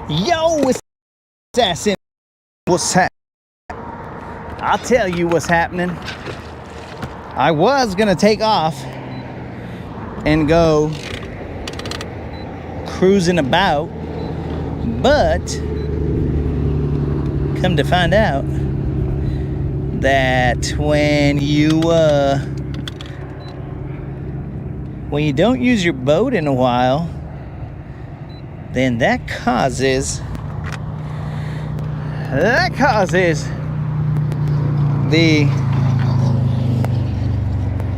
Yo, what's assassin? What's happening? I'll tell you what's happening. I was gonna take off and go cruising about, but come to find out that when you don't use your boat in a while, then that causes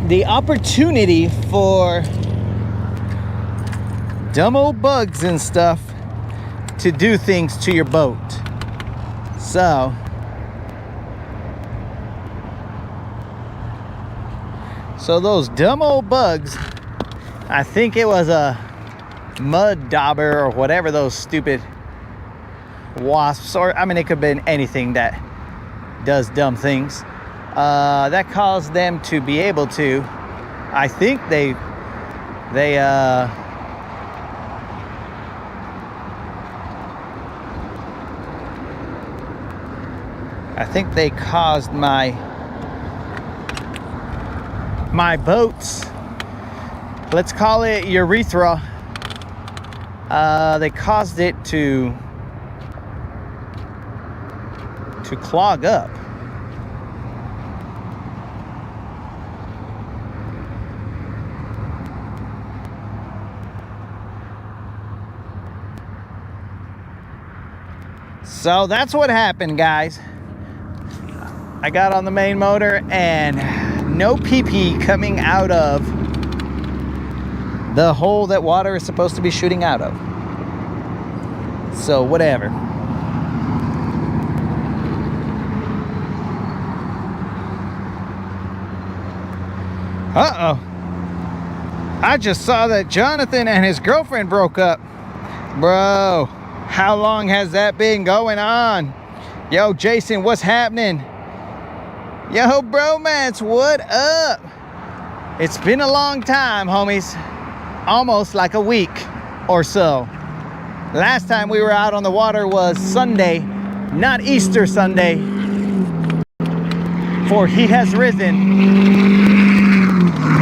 the opportunity for dumb old bugs and stuff to do things to your boat. So those dumb old bugs, I think it was a mud dauber or whatever, those stupid wasps, or I mean it could have been anything that does dumb things, that caused them to be able to, I think they caused my boat's, let's call it urethra, they caused it to clog up. So that's what happened, guys. I got on the main motor and no pee-pee coming out of the hole that water is supposed to be shooting out of. So whatever. Uh-oh. I just saw that Jonathan and his girlfriend broke up. Bro, how long has that been going on? Yo, Jason, what's happening? Yo, bromance, what up? It's been a long time, homies. Almost like a week or so. Last time we were out on the water was Sunday, not Easter Sunday, for he has risen.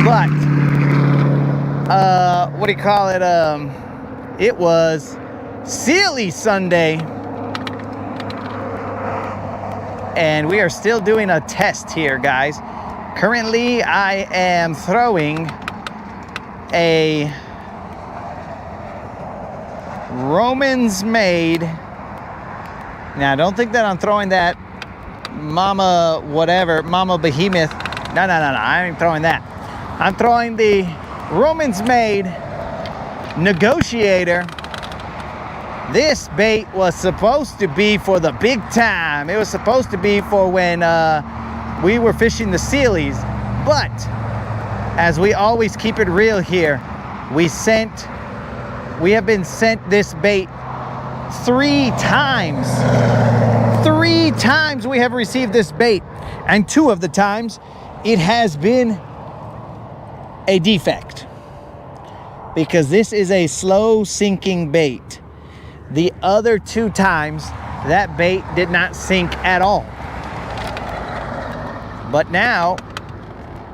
But what do you call it? It was Silly Sunday, and we are still doing a test here, guys. Currently I am throwing a Romans made. Now don't think that I'm throwing that mama behemoth. No, I ain't throwing that. I'm throwing the Romans made negotiator. This bait was supposed to be for the big time. It was supposed to be for when we were fishing the Sealies. But as we always keep it real here, we have been sent this bait 3 times. 3 times we have received this bait, and 2 of the times it has been a defect, because this is a slow sinking bait. The other 2 times that bait did not sink at all, but now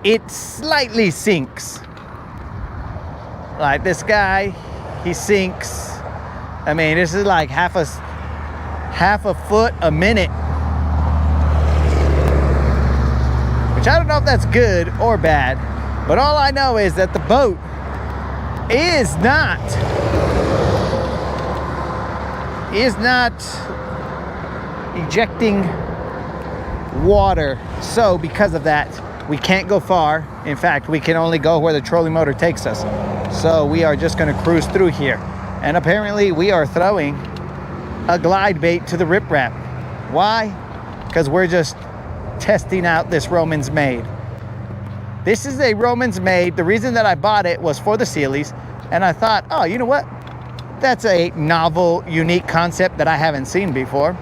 it slightly sinks. Like this guy, he sinks. I mean, this is like half a foot a minute, which I don't know if that's good or bad, but all I know is that the boat is not ejecting water. So because of that, we can't go far. In fact, we can only go where the trolling motor takes us. So we are just going to cruise through here. And apparently we are throwing a glide bait to the riprap. Why? Because we're just testing out this Romans made. This is a Romans made. The reason that I bought it was for the Sealies. And I thought, oh, you know what? That's a novel, unique concept that I haven't seen before.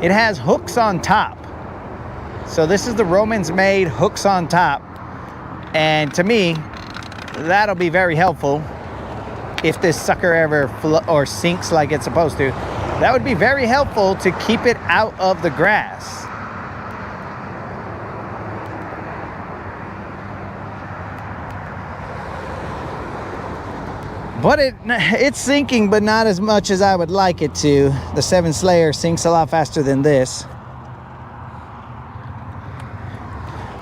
It has hooks on top. So this is the Romans made hooks on top. And to me, that'll be very helpful if this sucker ever or sinks like it's supposed to. That would be very helpful to keep it out of the grass. But it's sinking, but not as much as I would like it to. The 7 Slayer sinks a lot faster than this.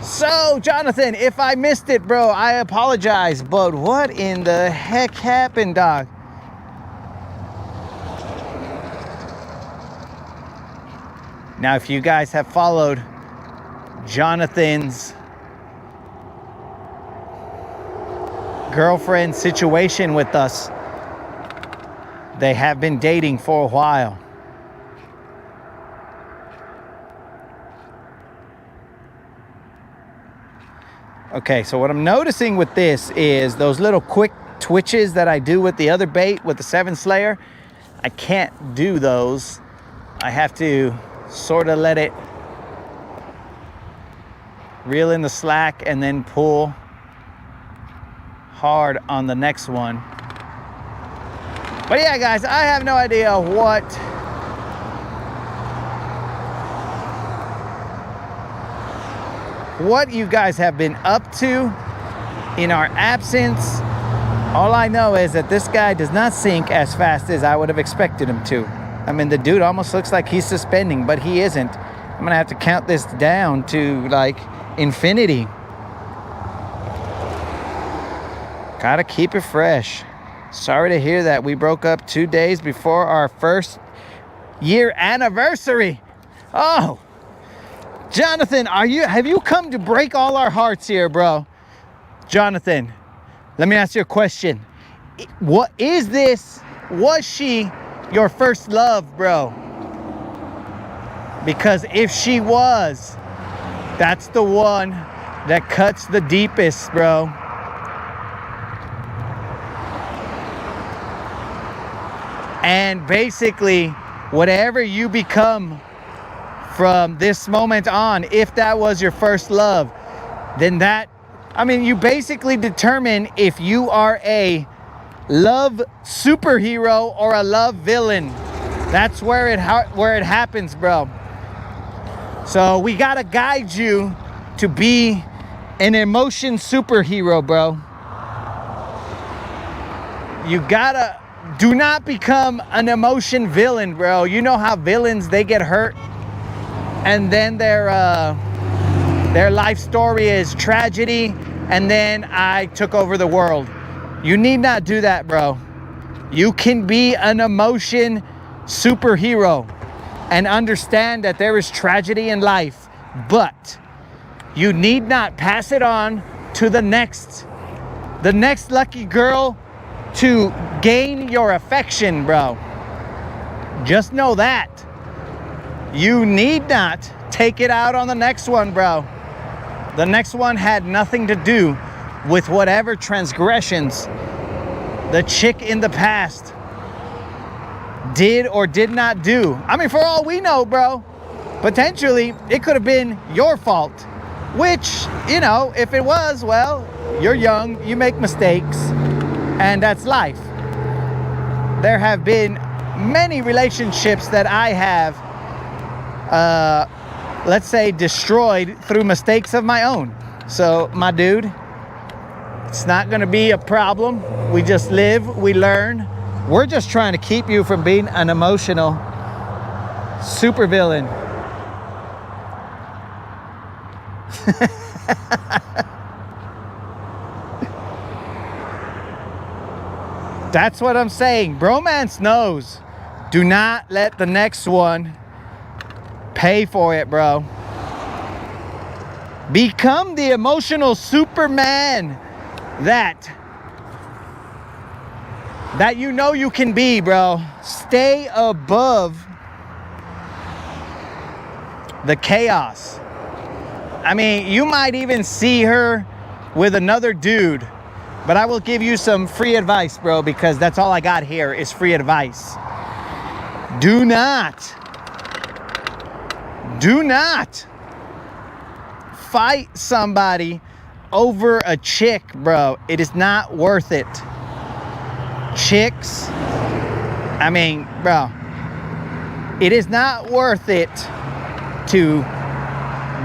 So, Jonathan, if I missed it, bro, I apologize. But what in the heck happened, dog? Now, if you guys have followed Jonathan's girlfriend situation with us, they have been dating for a while. Okay, so what I'm noticing with this is those little quick twitches that I do with the other bait, with the 7 Slayer, I can't do those. I have to sort of let it reel in the slack and then pull hard on the next one. But yeah, guys, I have no idea what you guys have been up to in our absence. All I know is that this guy does not sink as fast as I would have expected him to. I mean, the dude almost looks like he's suspending, but he isn't. I'm gonna have to count this down to like infinity. Gotta keep it fresh. Sorry to hear that. We broke up 2 days before our 1st year anniversary. Oh, Jonathan, have you come to break all our hearts here, bro? Jonathan, let me ask you a question. Was she your first love, bro? Because if she was, that's the one that cuts the deepest, bro. And basically, whatever you become from this moment on, if that was your first love, then you basically determine if you are a love superhero or a love villain. That's where it happens, bro. So we gotta guide you to be an emotion superhero, bro. Do not become an emotion villain, bro. You know how villains, they get hurt and then their life story is tragedy, and then I took over the world. You need not do that, bro. You can be an emotion superhero and understand that there is tragedy in life, but you need not pass it on to the next lucky girl to gain your affection, bro. Just know that. You need not take it out on the next one, bro. The next one had nothing to do with whatever transgressions the chick in the past did or did not do. I mean, for all we know, bro, potentially it could have been your fault, which, you know, if it was, well, you're young, you make mistakes, and that's life. There have been many relationships that I have, let's say, destroyed through mistakes of my own. So, my dude, it's not gonna be a problem. We just live, we learn. We're just trying to keep you from being an emotional supervillain. That's what I'm saying. Bromance knows. Do not let the next one pay for it, bro. Become the emotional Superman that you know you can be, bro. Stay above the chaos. I mean, you might even see her with another dude, but I will give you some free advice, bro, because that's all I got here is free advice. Do not fight somebody over a chick, bro. It is not worth it. chicks. I mean, bro, it is not worth it to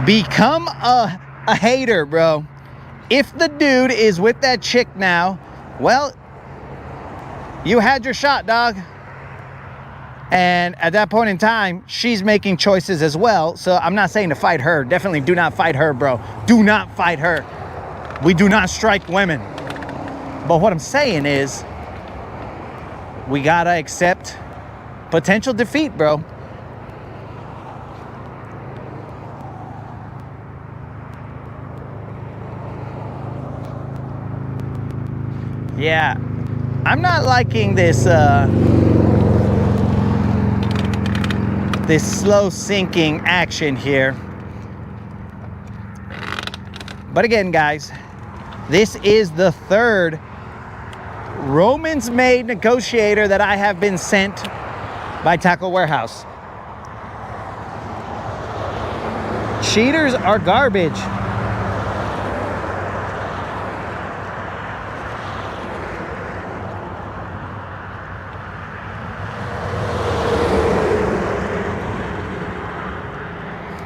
become a hater, bro. If the dude is with that chick now, well, you had your shot, dog. And at that point in time, she's making choices as well. So I'm not saying to fight her. Definitely do not fight her, bro. Do not fight her. We do not strike women. But what I'm saying is, we gotta accept potential defeat, bro. Yeah, I'm not liking this this slow sinking action here. But again, guys, this is the third Roman's made negotiator that I have been sent by Tackle Warehouse. Cheaters are garbage.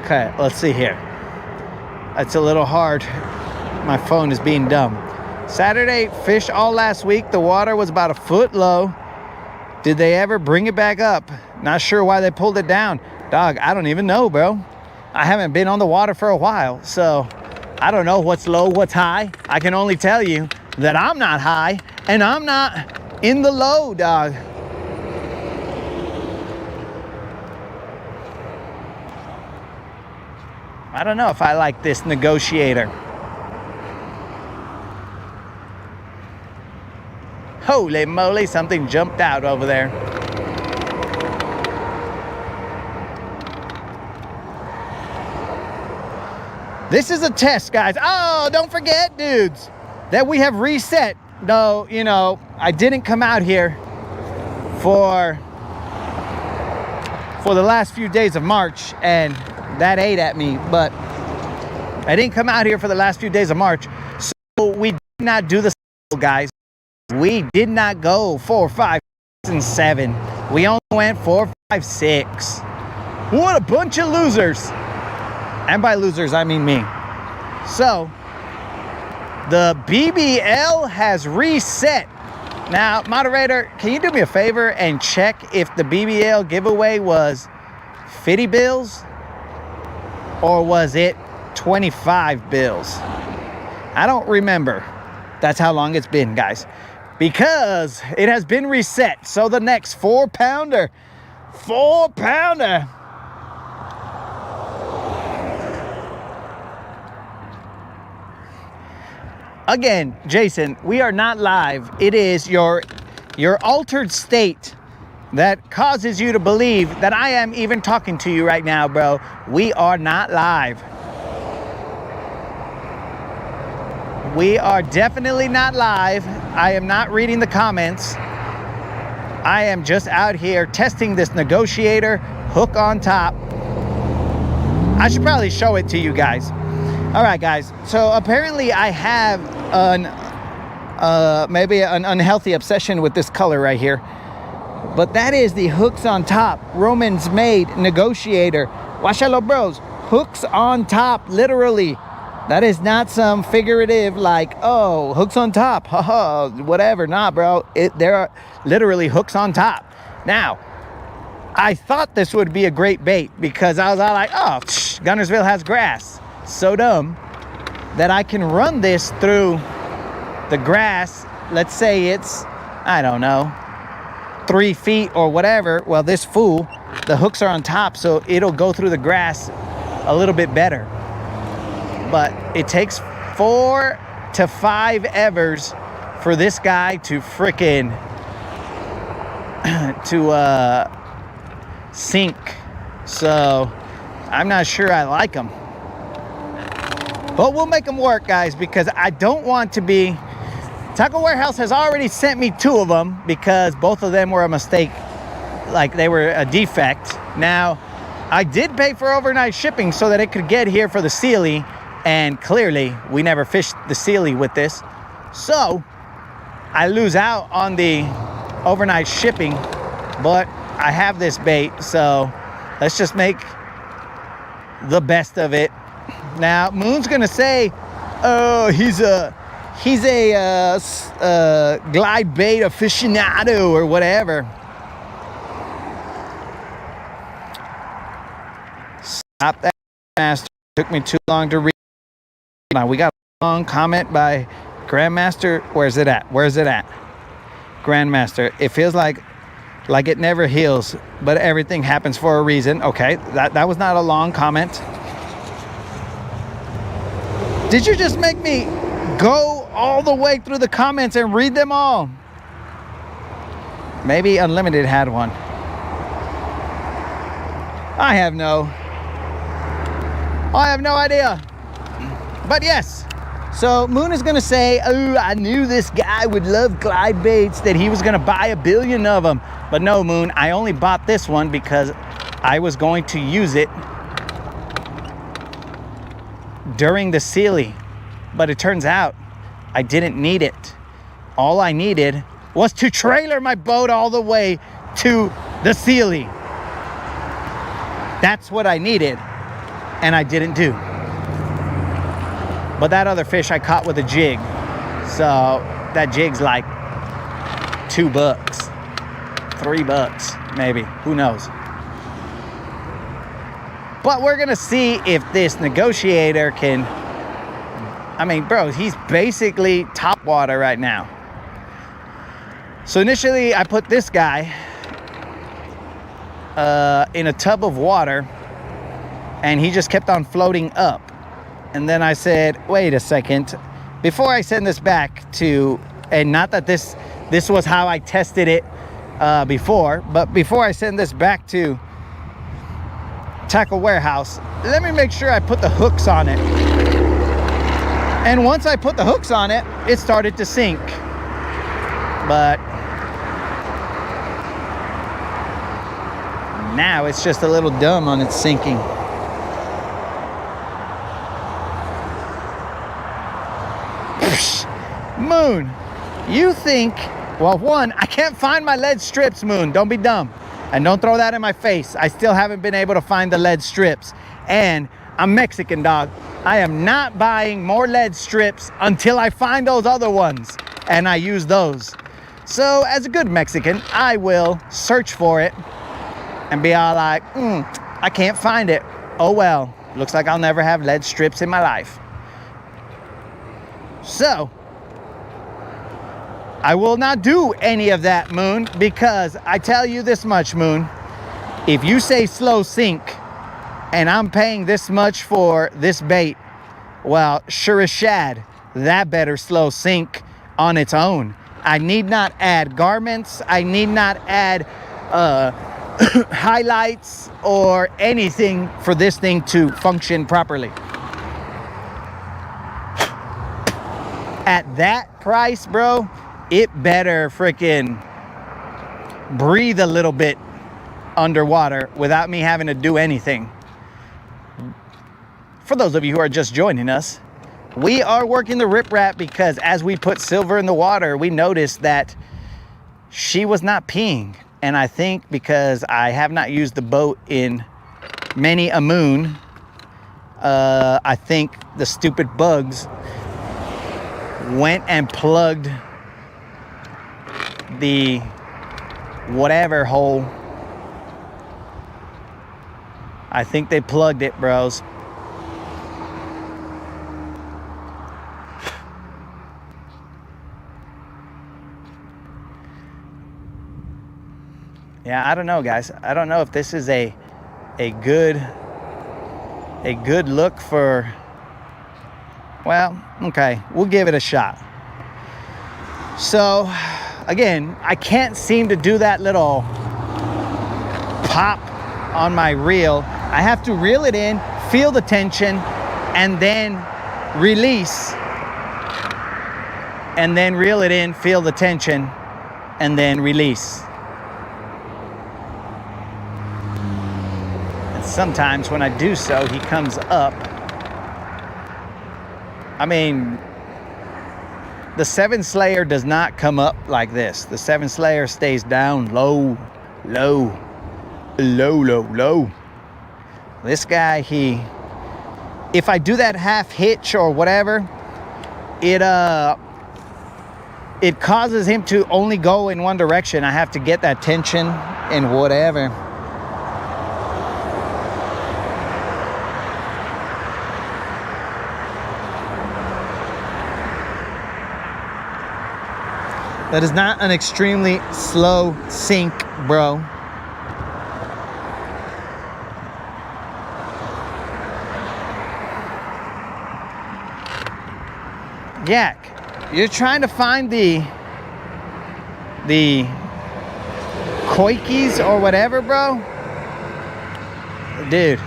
Okay, let's see here. That's a little hard. My phone is being dumb. Saturday, fish all last week. The water was about a foot low. Did they ever bring it back up? Not sure why they pulled it down. Dog, I don't even know, bro. I haven't been on the water for a while, so I don't know what's low, what's high. I can only tell you that I'm not high and I'm not in the low, dog. I don't know if I like this negotiator. Holy moly, something jumped out over there. This is a test, guys. Oh, don't forget, dudes, that we have reset. Though, you know, I didn't come out here for the last few days of March, and that ate at me, but I didn't come out here for the last few days of March. So we did not do the guys. We did not go 4, 5, 6, and 7. We only went 4, 5, 6. What a bunch of losers. And by losers, I mean me. So the BBL has reset. Now, moderator, can you do me a favor and check if the BBL giveaway was 50 bills or was it 25 bills? I don't remember. That's how long it's been, guys. Because it has been reset. So the next 4-pounder. 4-pounder. Again, Jason, we are not live. It is your altered state that causes you to believe that I am even talking to you right now, bro. We are not live. We are definitely not live. I am not reading the comments. I am just out here testing this negotiator, hook on top. I should probably show it to you guys. All right, guys. So apparently I have maybe an unhealthy obsession with this color right here. But that is the hooks on top, Roman's made negotiator. Washalo bros, hooks on top, literally. That is not some figurative like, oh, hooks on top, haha, whatever. Nah, bro, there are literally hooks on top. Now, I thought this would be a great bait because I was all like, oh, Guntersville has grass. So dumb that I can run this through the grass. Let's say it's, I don't know, 3 feet or whatever. Well, this fool, the hooks are on top, so it'll go through the grass a little bit better. But it takes 4 to 5 evers for this guy to frickin' sink. So I'm not sure I like him. But we'll make them work, guys, because I don't want to be... Tackle Warehouse has already sent me 2 of them because both of them were a mistake. Like, they were a defect. Now, I did pay for overnight shipping so that it could get here for the Sealy. And clearly, we never fished the Sealy with this. So, I lose out on the overnight shipping, but I have this bait, so let's just make the best of it. Now, Moon's gonna say, oh, he's a glide bait aficionado or whatever. Stop that, Master. Took me too long to read. Now, we got a long comment by Grandmaster. Where's it at? Where's it at? Grandmaster. It feels like it never heals, but everything happens for a reason. Okay, that was not a long comment. Did you just make me go all the way through the comments and read them all? Maybe Unlimited had one. I have no idea. But yes, so Moon is gonna say, oh, I knew this guy would love glide baits, that he was gonna buy 1 billion of them. But no, Moon, I only bought this one because I was going to use it during the Sealy. But it turns out I didn't need it. All I needed was to trailer my boat all the way to the Sealy. That's what I needed, and I didn't do. But that other fish I caught with a jig. So that jig's like $2, $3 maybe, who knows. But we're gonna see if this negotiator can, I mean, bro, he's basically top water right now. So initially I put this guy in a tub of water, and he just kept on floating up. And then I said, wait a second, before I send this back to, and not that this was how I tested it before, but before I send this back to Tackle Warehouse, let me make sure I put the hooks on it. And once I put the hooks on it, it started to sink. But now it's just a little dumb on its sinking. Moon, you think, well, one, I can't find my lead strips, Moon. Don't be dumb. And don't throw that in my face. I still haven't been able to find the lead strips. And I'm Mexican, dog. I am not buying more lead strips until I find those other ones and I use those. So as a good Mexican, I will search for it and be all like, I can't find it. Oh well, looks like I'll never have lead strips in my life. So I will not do any of that, Moon, because I tell you this much, Moon, if you say slow sink and I'm paying this much for this bait, well, sure as shad, that better slow sink on its own. I need not add garments. I need not add highlights or anything for this thing to function properly. At that price, bro, it better freaking breathe a little bit underwater without me having to do anything. For those of you who are just joining us, we are working the riprap because as we put Silver in the water, we noticed that she was not peeing. And I think because I have not used the boat in many a moon, I think the stupid bugs went and plugged the whatever hole. I think they plugged it, bros. Yeah, I don't know, guys. I don't know if this is a good look for, well, okay, we'll give it a shot. So again, I can't seem to do that little pop on my reel. I have to reel it in, feel the tension, and then release. And then reel it in, feel the tension, and then release. And sometimes when I do so, he comes up. I mean, the 7 Slayer does not come up like this. The 7 Slayer stays down low, low, low, low, low. This guy, if I do that half hitch or whatever, it causes him to only go in one direction. I have to get that tension and whatever. That is not an extremely slow sink, bro. Yak, you're trying to find the koikis or whatever, bro? Dude,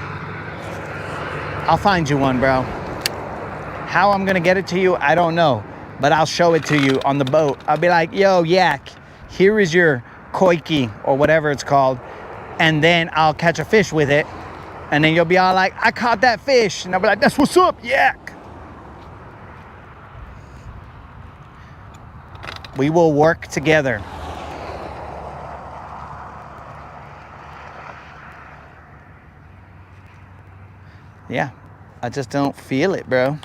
I'll find you one, bro. How I'm gonna get it to you, I don't know. But I'll show it to you on the boat. I'll be like, yo, Yak, here is your koiki or whatever it's called. And then I'll catch a fish with it. And then you'll be all like, I caught that fish. And I'll be like, that's what's up, Yak. We will work together. Yeah, I just don't feel it, bro.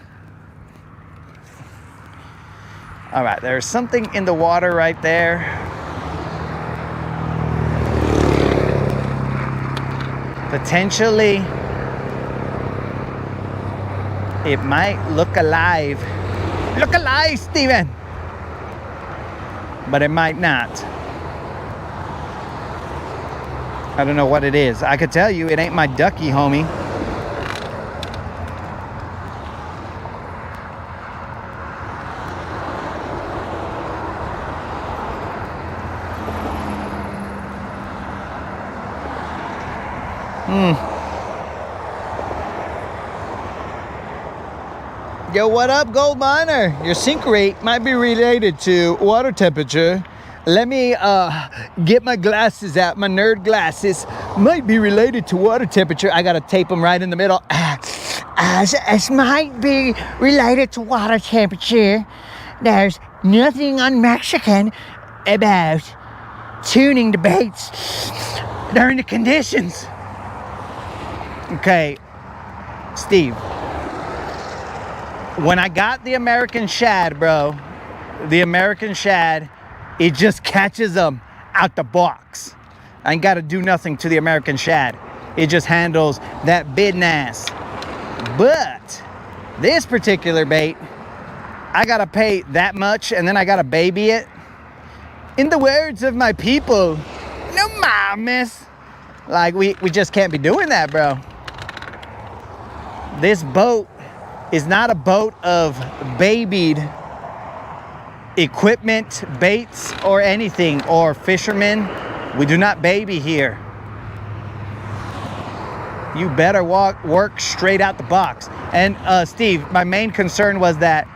All right, there's something in the water right there. Potentially, it might look alive. Look alive, Steven! But it might not. I don't know what it is. I could tell you it ain't my ducky, homie. Yo, what up, gold miner? Your sink rate might be related to water temperature. Let me get my glasses out. My nerd glasses might be related to water temperature. I gotta tape them right in the middle. It might be related to water temperature. There's nothing un-Mexican about tuning the baits during the conditions. Okay, Steve. When I got the American shad, bro, the American shad, it just catches them out the box. I ain't got to do nothing to the American shad. It just handles that business. But this particular bait, I got to pay that much and then I got to baby it. In the words of my people, no mames. Like, we just can't be doing that, bro. This boat is not a boat of babied equipment, baits, or anything, or fishermen. We do not baby here. You better work straight out the box. And Steve, my main concern was that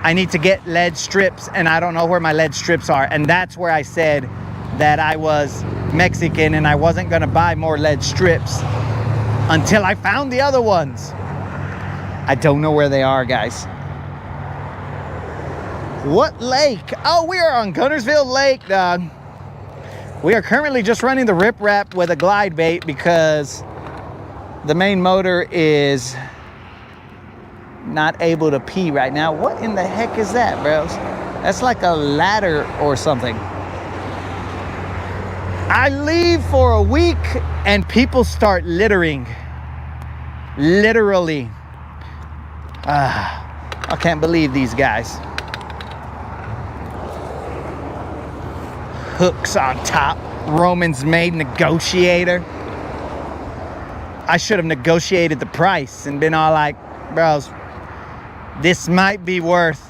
I need to get lead strips, and I don't know where my lead strips are. And that's where I said that I was Mexican and I wasn't gonna buy more lead strips until I found the other ones. I don't know where they are, guys. What lake? Oh, we are on Guntersville Lake, dog. We are currently just running the rip wrap with a glide bait because the main motor is not able to pee right now. What in the heck is that, bros? That's like a ladder or something. I leave for a week and people start littering. Literally. I can't believe these guys. Hooks on top. Roman's made negotiator. I should have negotiated the price and been all like, bros, this might be worth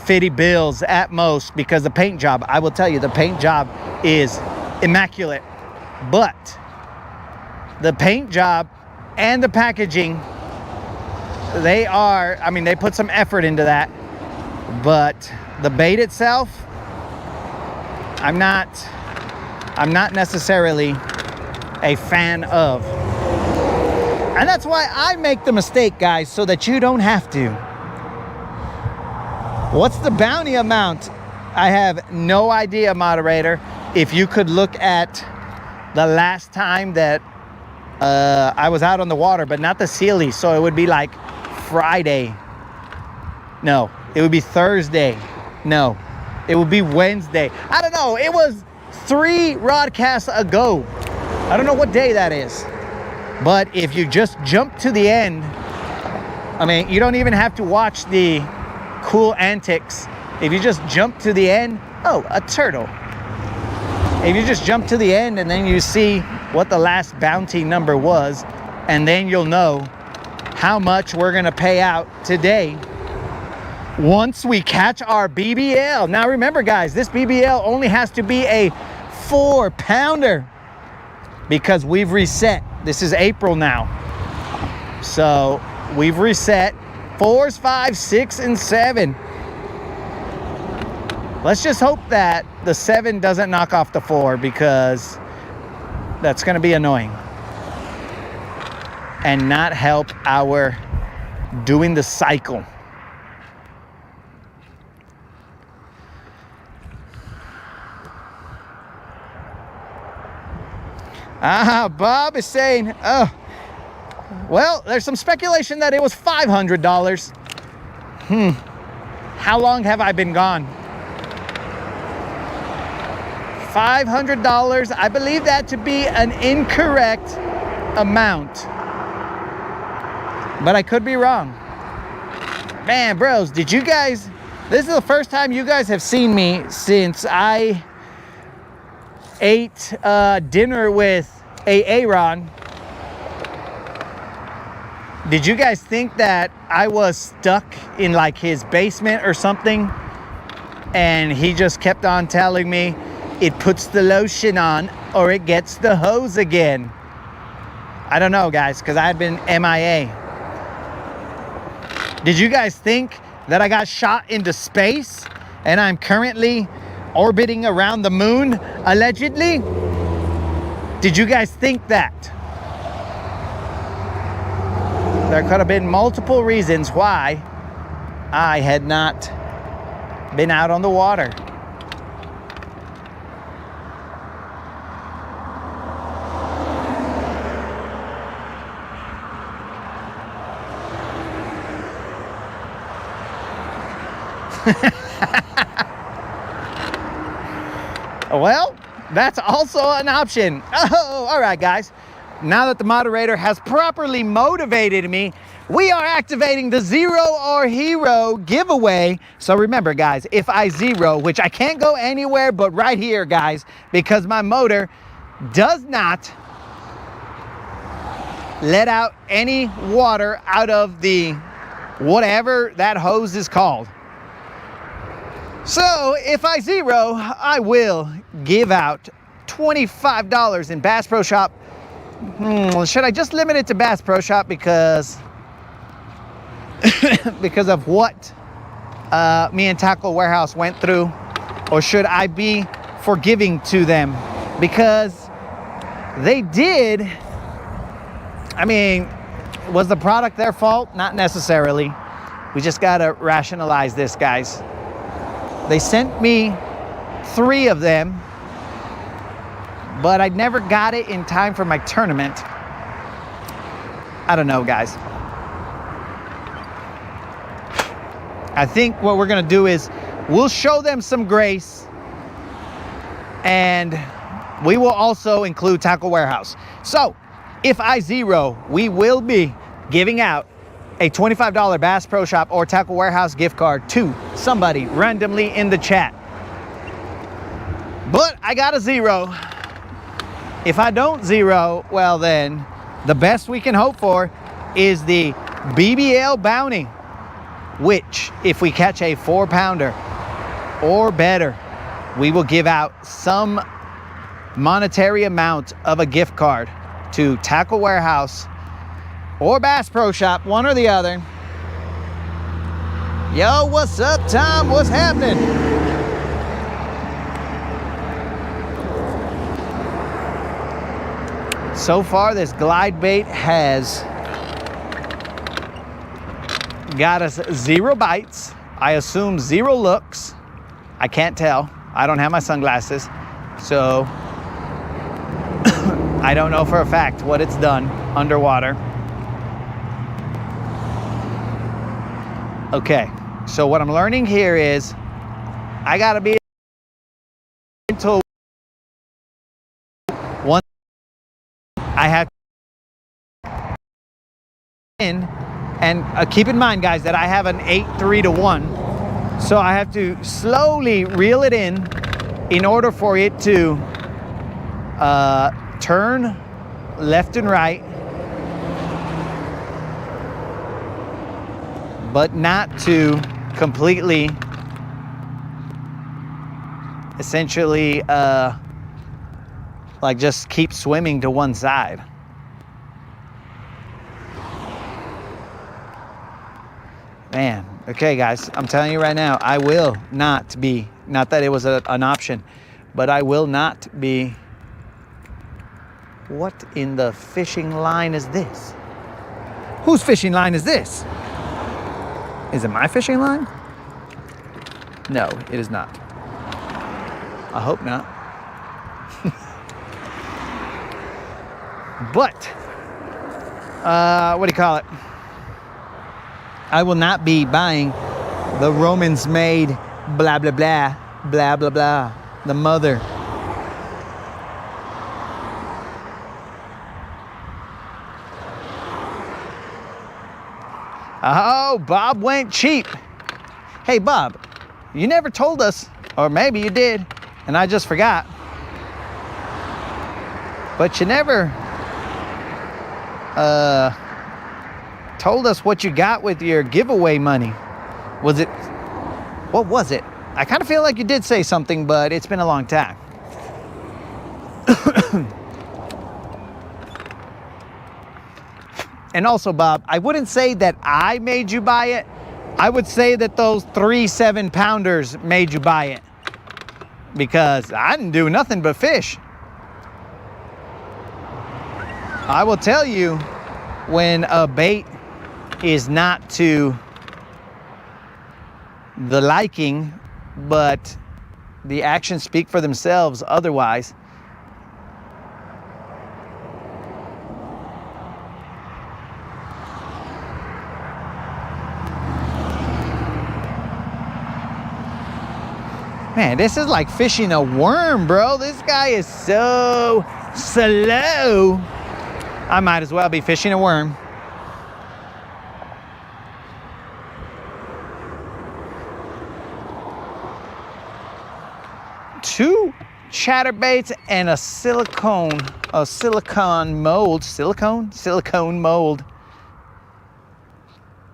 50 bills at most, because the paint job, I will tell you, the paint job is immaculate. But the paint job and the packaging, they are, I mean, they put some effort into that. But the bait itself, I'm not necessarily a fan of. And that's why I make the mistake, guys, so that you don't have to. What's the bounty amount? I have no idea, moderator. If you could look at the last time that I was out on the water, but not the Sealy, so it would be like Friday. No, it would be Thursday. No, it would be Wednesday. I don't know. It was 3 rodcasts ago. I don't know what day that is. But if you just jump to the end, I mean, you don't even have to watch the cool antics. If you just jump to the end, oh, a turtle. If you just jump to the end and then you see what the last bounty number was, and then you'll know how much we're gonna pay out today once we catch our BBL. Now remember guys, this BBL only has to be a 4-pounder because we've reset. This is April now. So we've reset 4s, 5s, 6, and 7. Let's just hope that the 7 doesn't knock off the 4 because that's gonna be annoying and not help our doing the cycle. Bob is saying, oh, well, there's some speculation that it was $500. How long have I been gone? $500. I believe that to be an incorrect amount, but I could be wrong. Man, bros, did you guys, this is the first time you guys have seen me since I ate dinner with Aaron. Did you guys think that I was stuck in like his basement or something? And he just kept on telling me it puts the lotion on or it gets the hose again. I don't know, guys, because I had been MIA. Did you guys think that I got shot into space and I'm currently orbiting around the moon, allegedly? Did you guys think that? There could have been multiple reasons why I had not been out on the water. Well, that's also an option. Oh, all right, guys. Now that the moderator has properly motivated me, we are activating the Zero or Hero giveaway. So remember, guys, if I zero, which I can't go anywhere but right here, guys, because my motor does not let out any water out of the whatever that hose is called. So if I zero, I will give out $25 in Bass Pro Shop. Should I just limit it to Bass Pro Shop because because of what me and Tackle Warehouse went through, or should I be forgiving to them because they did? I mean, was the product their fault? Not necessarily. We just gotta rationalize this, guys. They sent me 3 of them, but I never got it in time for my tournament. I don't know, guys. I think what we're gonna do is we'll show them some grace, and we will also include Tackle Warehouse. So if I zero, we will be giving out a $25 Bass Pro Shop or Tackle Warehouse gift card to somebody randomly in the chat. But I got a zero. If I don't zero, well then, the best we can hope for is the BBL bounty, which if we catch a 4-pounder or better, we will give out some monetary amount of a gift card to Tackle Warehouse or Bass Pro Shop, one or the other. Yo, what's up, Tom? What's happening? So far, this glide bait has got us 0 bites I assume 0 looks. I can't tell. I don't have my sunglasses. So I don't know for a fact what it's done underwater. Okay, so what I'm learning here is I gotta be until one. I have in, and keep in mind, guys, that I have an 8-3-1, so I have to slowly reel it in order for it to turn left and right, but not to completely, essentially, like just keep swimming to one side. Man, okay guys, I'm telling you right now, I will not be, not that it was an option, but I will not be. What in the fishing line is this? Whose fishing line is this? Is it my fishing line? No, it is not. I hope not. But, what do you call it? I will not be buying the Romans made blah, blah, blah, blah, blah, blah, the mother. Oh, Bob went cheap. Hey, Bob, you never told us, or maybe you did, and I just forgot. But you never told us what you got with your giveaway money. Was it, what was it? I kind of feel like you did say something, but it's been a long time. And also, Bob, I wouldn't say that I made you buy it. I would say that those 3 7-pounders made you buy it, because I didn't do nothing but fish. I will tell you when a bait is not to the liking, but the actions speak for themselves otherwise. Man, this is like fishing a worm, bro. This guy is so slow. I might as well be fishing a worm. Two chatterbaits and a silicone mold.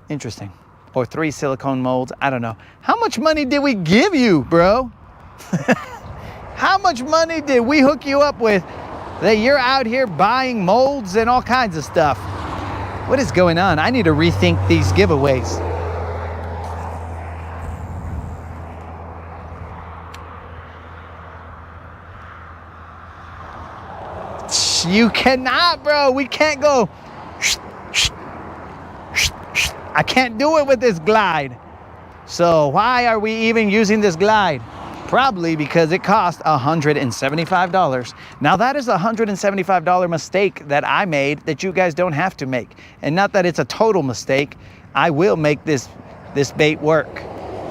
Interesting. Or 3 silicone molds, I don't know. How much money did we give you, bro? How much money did we hook you up with that you're out here buying molds and all kinds of stuff? What is going on? I need to rethink these giveaways. You cannot, bro. We can't go. I can't do it with this glide. So why are we even using this glide? Probably because it cost $175. Now that is a $175 mistake that I made that you guys don't have to make. And not that it's a total mistake. I will make this bait work.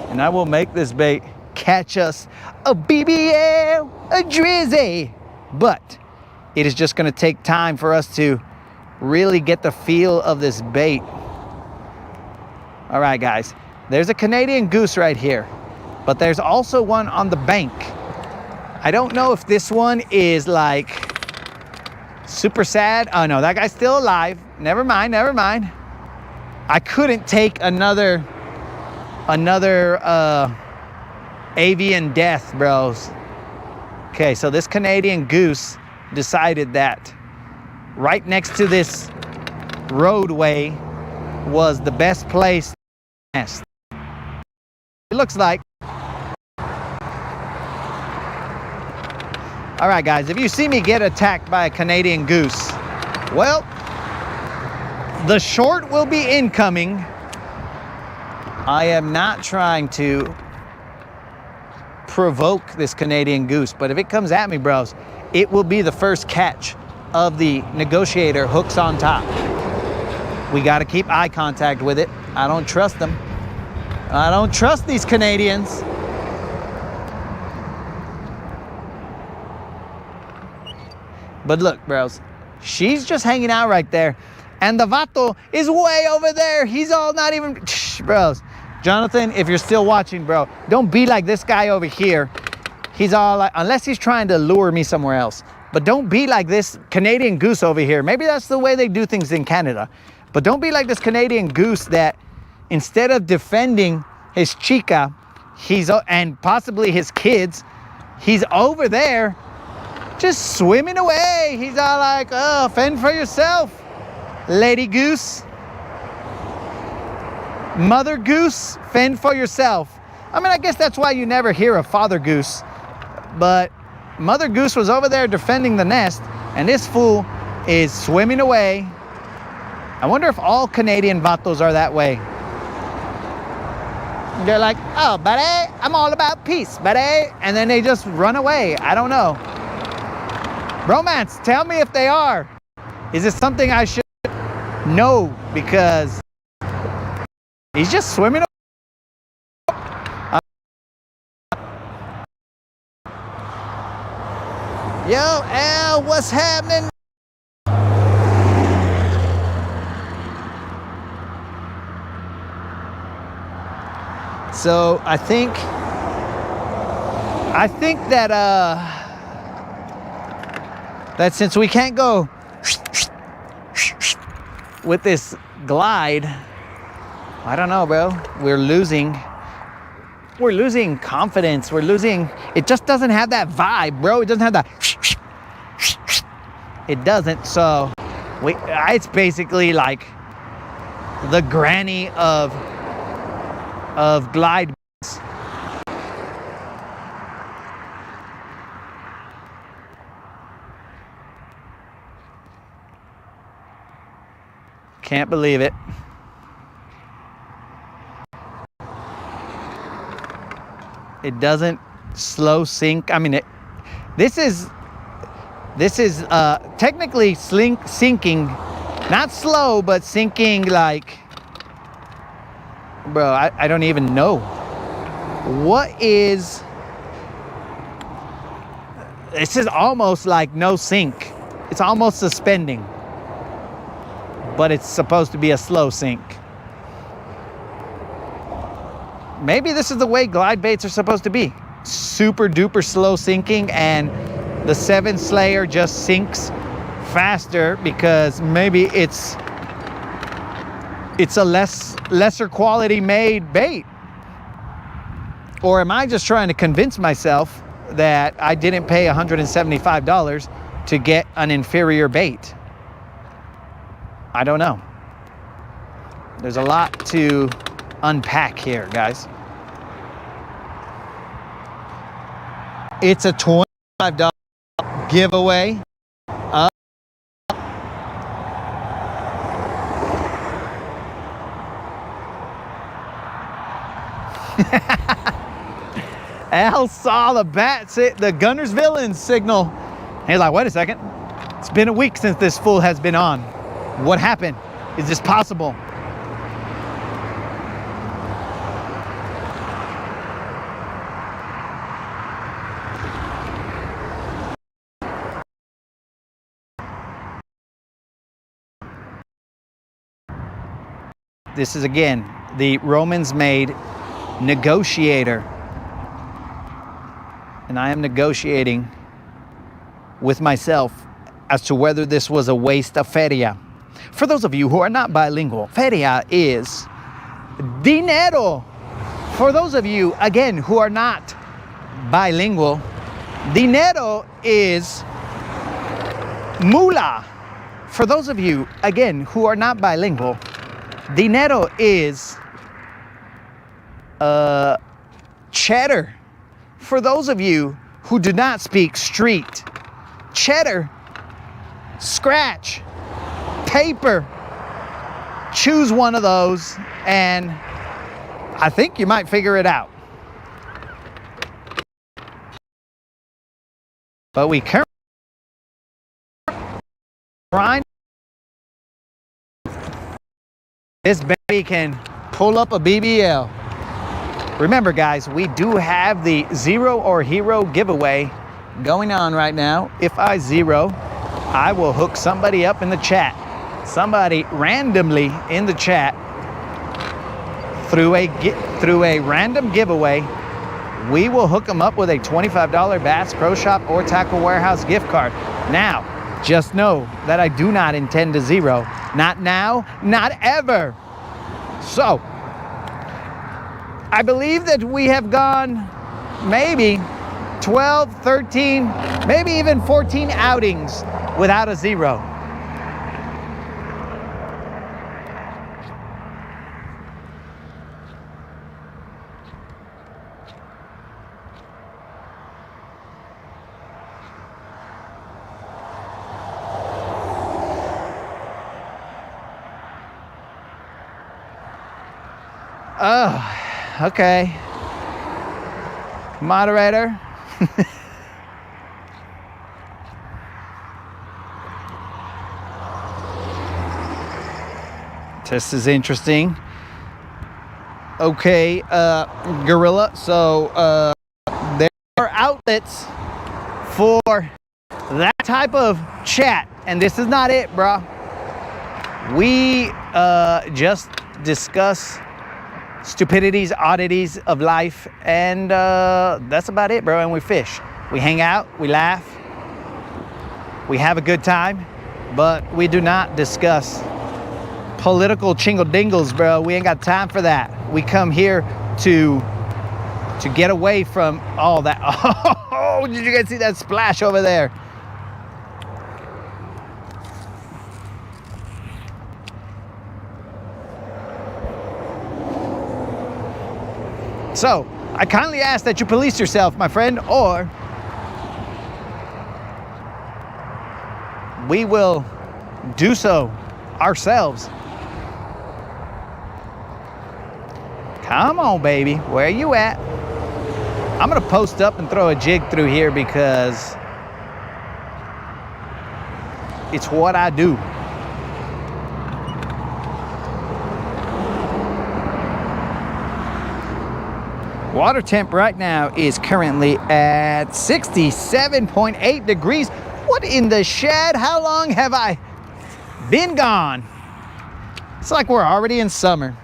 And I will make this bait catch us a BBL, a drizzy. But it is just gonna take time for us to really get the feel of this bait. All right, guys, there's a Canadian goose right here, but there's also one on the bank. I don't know if this one is like super sad. Oh no, that guy's still alive. Never mind, never mind. I couldn't take another avian death, bros. Okay, so this Canadian goose decided that right next to this roadway was the best place to nest. It looks like. All right, guys, if you see me get attacked by a Canadian goose, well, the short will be incoming. I am not trying to provoke this Canadian goose, but if it comes at me, bros, it will be the first catch of the negotiator hooks on top. We got to keep eye contact with it. I don't trust them. I don't trust these Canadians. But look, bros, she's just hanging out right there. And the vato is way over there. He's all not even, bros. Jonathan, if you're still watching, bro, don't be like this guy over here. He's all like, unless he's trying to lure me somewhere else. But don't be like this Canadian goose over here. Maybe that's the way they do things in Canada. But don't be like this Canadian goose that instead of defending his chica, and possibly his kids, he's over there just swimming away. He's all like, oh, fend for yourself, lady goose. Mother goose, fend for yourself. I mean, I guess that's why you never hear of father goose. But mother goose was over there defending the nest, and this fool is swimming away. I wonder if all Canadian vatos are that way. They're like, oh, buddy, I'm all about peace, buddy. And then they just run away. I don't know. Romance, tell me if they are. Is this something I should know? Because he's just swimming. Yo, Al, what's happening? So I think that that since we can't go with this glide, I don't know, bro. We're losing confidence. It just doesn't have that vibe, bro. It doesn't have that. It doesn't. So it's basically like the granny of glide. Can't believe it. It doesn't slow sink. I mean, this is technically sinking, not slow, but sinking like, bro, I don't even know. What is, this is almost like no sink. It's almost suspending, but it's supposed to be a slow sink. Maybe this is the way glide baits are supposed to be. Super duper slow sinking, and the 7 Slayer just sinks faster because maybe it's a lesser quality made bait. Or am I just trying to convince myself that I didn't pay $175 to get an inferior bait? I don't know. There's a lot to unpack here, guys. It's a $25 giveaway. Al saw the the Guntersville signal. He's like, wait a second. It's been a week since this fool has been on. What happened? Is this possible? This is, again, the Romans-made negotiator. And I am negotiating with myself as to whether this was a waste of feria. For those of you who are not bilingual, feria is dinero. For those of you, again, who are not bilingual, dinero is mula. For those of you, again, who are not bilingual, dinero is cheddar. For those of you who do not speak street, cheddar, scratch, paper. Choose one of those and I think you might figure it out. But we currently trying. This baby can pull up a BBL. Remember, guys, we do have the Zero or Hero giveaway going on right now. If I zero, I will hook somebody up in the chat. Somebody randomly in the chat through a random giveaway. We will hook them up with a $25 Bass Pro Shop or Tackle Warehouse gift card. Now, just know that I do not intend to zero. Not now, not ever. So, I believe that we have gone maybe 12, 13, maybe even 14 outings without a zero. Oh, okay. Moderator. This is interesting. Okay, Gorilla. So there are outlets for that type of chat, and this is not it, bro. We just discuss stupidities, oddities of life, and that's about it, bro. And we fish, we hang out, we laugh, we have a good time, but we do not discuss political chingle dingles, bro. We ain't got time for that. We come here to get away from all that. Oh, did you guys see that splash over there? So, I kindly ask that you police yourself, my friend, or we will do so ourselves. Come on, baby. Where are you at? I'm going to post up and throw a jig through here because it's what I do. Water temp right now is currently at 67.8 degrees. What in the shed? How long have I been gone? It's like we're already in summer.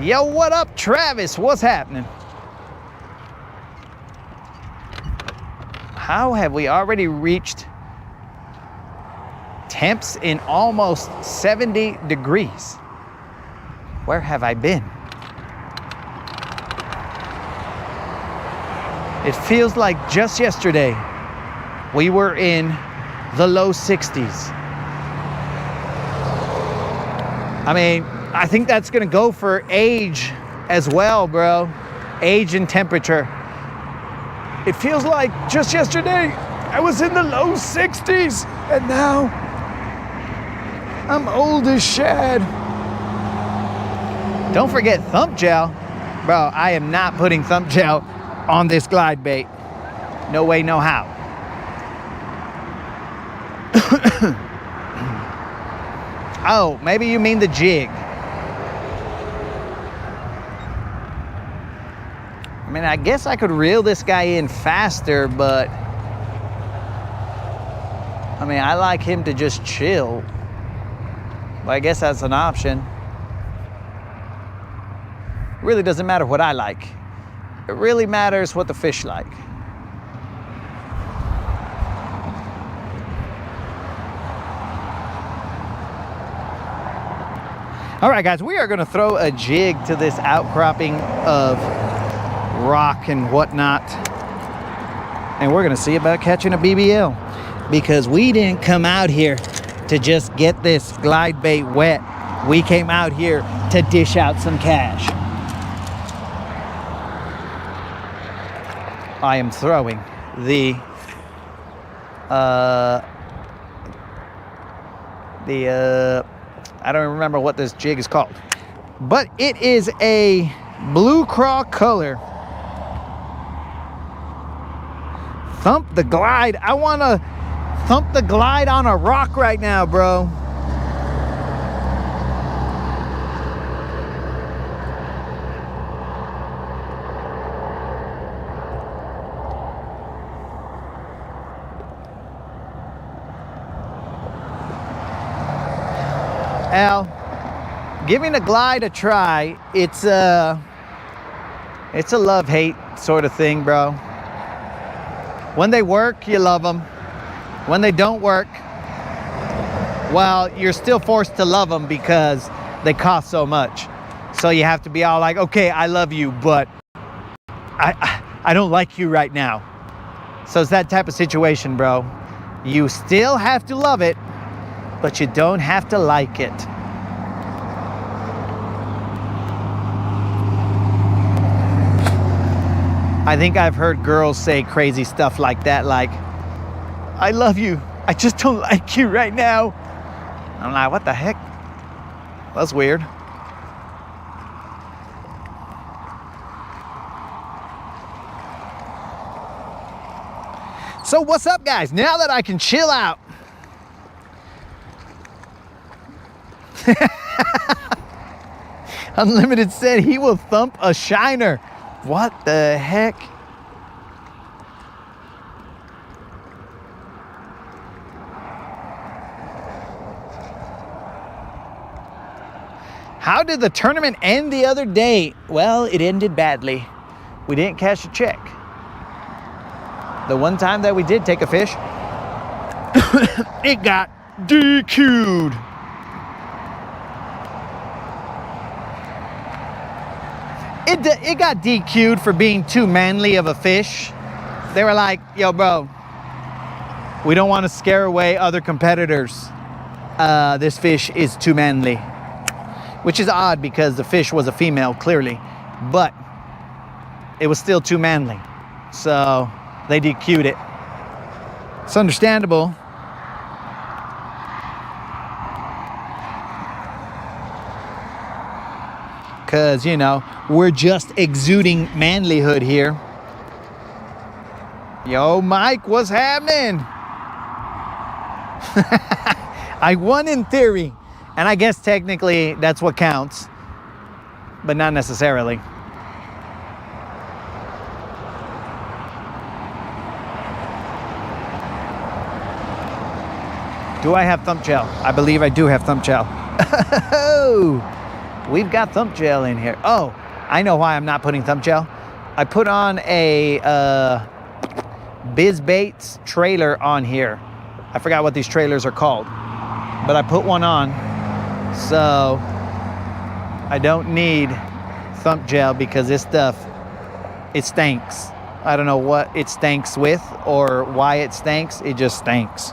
Yo, what up, Travis? What's happening? How have we already reached temps in almost 70 degrees? Where have I been? It feels like just yesterday we were in the low 60s. I mean, I think that's gonna go for age as well, bro. Age and temperature. It feels like just yesterday I was in the low 60s, and now I'm old as shad. Don't forget thump gel. Bro, I am not putting thump gel on this glide bait. No way, no how. Oh, maybe you mean the jig. I mean, I guess I could reel this guy in faster, but I mean, I like him to just chill. But I guess that's an option. It really doesn't matter what I like. It really matters what the fish like. All right, guys, we are going to throw a jig to this outcropping of rock and whatnot. And we're going to see about catching a BBL, because we didn't come out here to just get this glide bait wet. We came out here to dish out some cash. I am throwing The, I don't remember what this jig is called. But it is a blue craw color. Thump the glide. I want to thump the glide on a rock right now, bro. Al, giving a glide a try, it's a love-hate sort of thing, bro. When they work, you love them. When they don't work, well, you're still forced to love them because they cost so much. So you have to be all like, okay, I love you, but I don't like you right now. So it's that type of situation, bro. You still have to love it, but you don't have to like it. I think I've heard girls say crazy stuff like that, like, I love you, I just don't like you right now. I'm like, what the heck? That's weird. So what's up, guys? Now that I can chill out, Unlimited said he will thump a shiner. What the heck? How did the tournament end the other day? Well, it ended badly. We didn't cash a check. The one time that we did take a fish, it got DQ'd. It got DQ'd for being too manly of a fish. They were like, yo, bro, we don't want to scare away other competitors. This fish is too manly. Which is odd because the fish was a female, clearly. But it was still too manly. So they DQ'd it. It's understandable. Because, you know, we're just exuding manlyhood here. Yo, Mike, what's happening? I won in theory. And I guess technically that's what counts. But not necessarily. Do I have thump gel? I believe I do have thump gel. Oh! We've got thump gel in here. Oh, I know why I'm not putting thump gel. I put on a Biz Baits trailer on here. I forgot what these trailers are called, but I put one on, so I don't need thump gel because this stuff, it stinks. I don't know what it stinks with or why it stinks. It just stinks.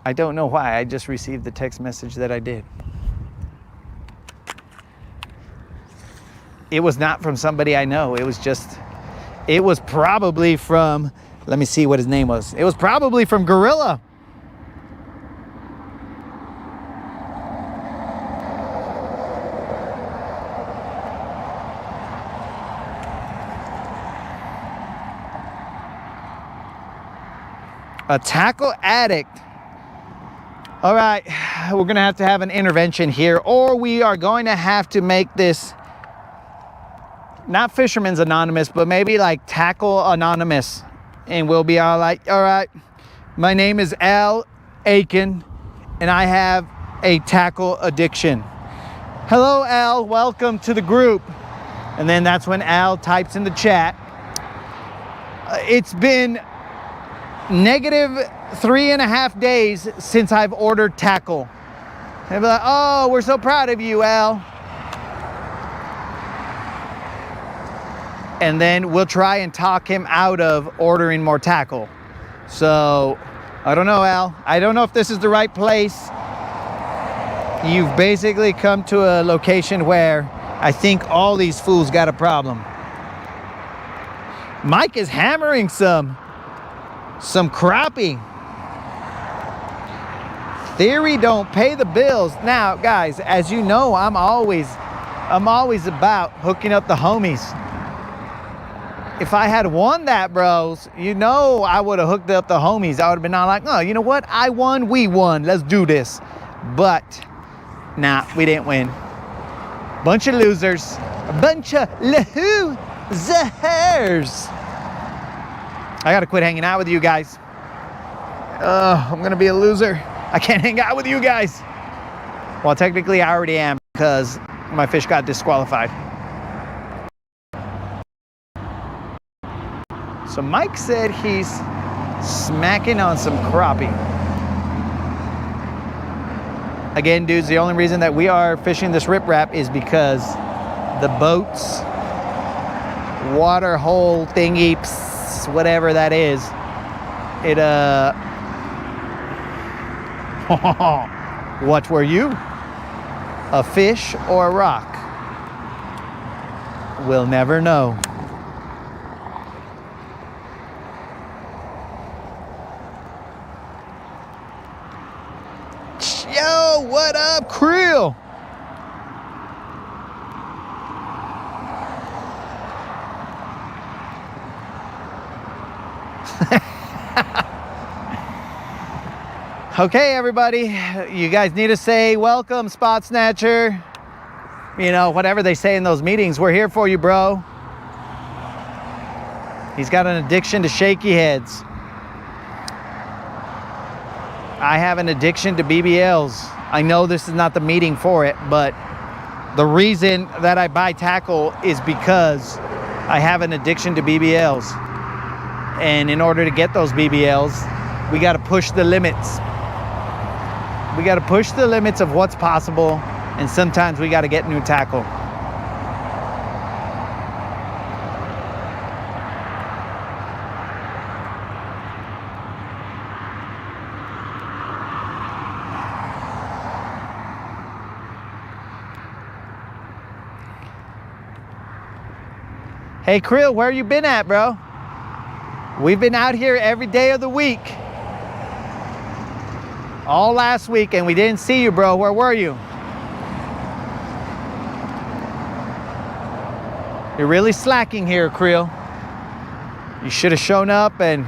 I don't know why. I just received the text message that I did. It was not from somebody I know. It was probably from, let me see what his name was. It was probably from Gorilla. A tackle addict. All right, we're gonna have to have an intervention here, or we are going to have to make this not Fisherman's Anonymous, but maybe like Tackle Anonymous. And we'll be all like, all right, my name is Al Aiken, and I have a tackle addiction. Hello, Al, welcome to the group. And then that's when Al types in the chat. It's been negative 3.5 days since I've ordered tackle. They'll be like, oh, we're so proud of you, Al. And then we'll try and talk him out of ordering more tackle. So, I don't know, Al. I don't know if this is the right place You've basically come to a location where I think all these fools got a problem. Mike is hammering some crappie. Theory don't pay the bills. Now, guys, as you know, I'm always about hooking up the homies. If I had won that, bros, you know I would have hooked up the homies. I would have been all like, oh, you know what? I won, we won. Let's do this. But, nah, we didn't win. Bunch of losers. A bunch of losers. I got to quit hanging out with you guys. I'm going to be a loser. I can't hang out with you guys. Well, technically, I already am because my fish got disqualified. So Mike said he's smacking on some crappie. Again, dudes, the only reason that we are fishing this riprap is because the boat's water hole thingy, whatever that is, it what were you? A fish or a rock? We'll never know. Yo, what up, Creel? Okay, everybody, you guys need to say welcome, Spot Snatcher. You know, whatever they say in those meetings, we're here for you, bro. He's got an addiction to shaky heads. I have an addiction to BBLs. I know this is not the meeting for it, but the reason that I buy tackle is because I have an addiction to BBLs. And in order to get those BBLs, we got to push the limits. We got to push the limits of what's possible, and sometimes we got to get new tackle. Hey, Creel, where you been at, bro? We've been out here every day of the week. All last week, and we didn't see you, bro. Where were you? You're really slacking here, Creel. You should have shown up and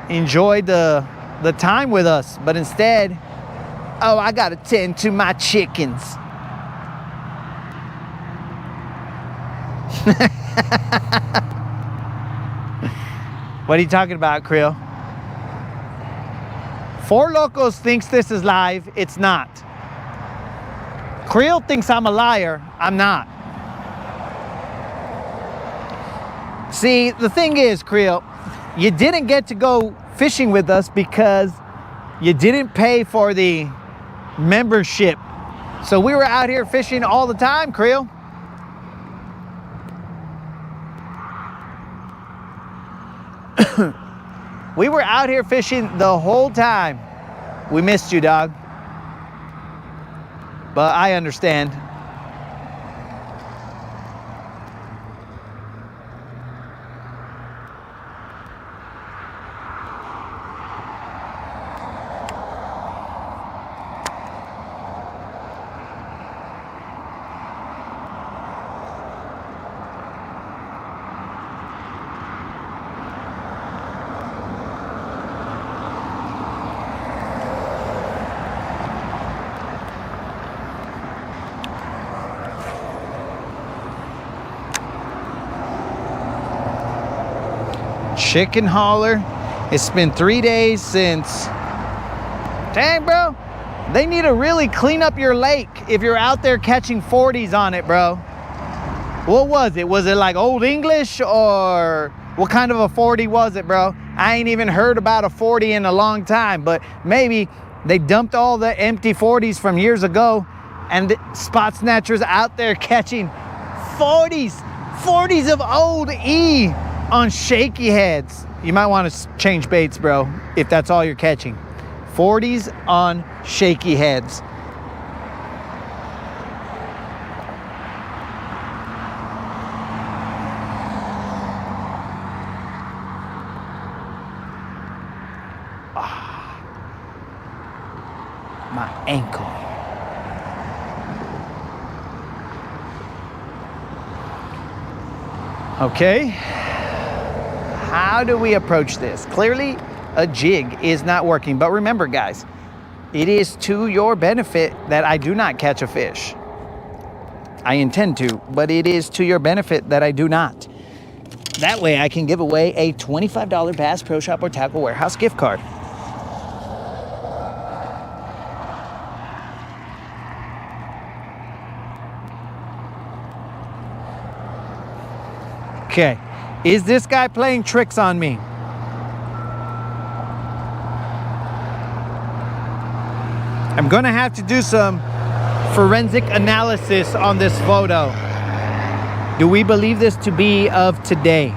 enjoyed the time with us, but instead, oh, I gotta tend to my chickens. What are you talking about, Creel? Four Locos thinks this is live. It's not. Creel thinks I'm a liar. I'm not. See, the thing is, Creel, you didn't get to go fishing with us because you didn't pay for the membership. So we were out here fishing all the time, Creel. We were out here fishing the whole time. We missed you, dog. But I understand. Chicken hauler. It's been 3 days since. Dang, bro. They need to really clean up your lake if you're out there catching 40s on it, bro. What was it? Was it like Old English, or what kind of a 40 was it, bro? I ain't even heard about a 40 in a long time, but maybe they dumped all the empty 40s from years ago, and the Spot Snatchers out there catching 40s of old E on shaky heads. You might want to change baits, bro, if that's all you're catching. 40s on shaky heads. My ankle. Okay, how do we approach this? Clearly a jig is not working, but remember guys, it is to your benefit that I do not catch a fish. I intend to, but it is to your benefit that I do not. That way I can give away a $25 Bass Pro Shop or Tackle Warehouse gift card. Okay, is this guy playing tricks on me? I'm gonna have to do some forensic analysis on this photo. Do we believe this to be of today?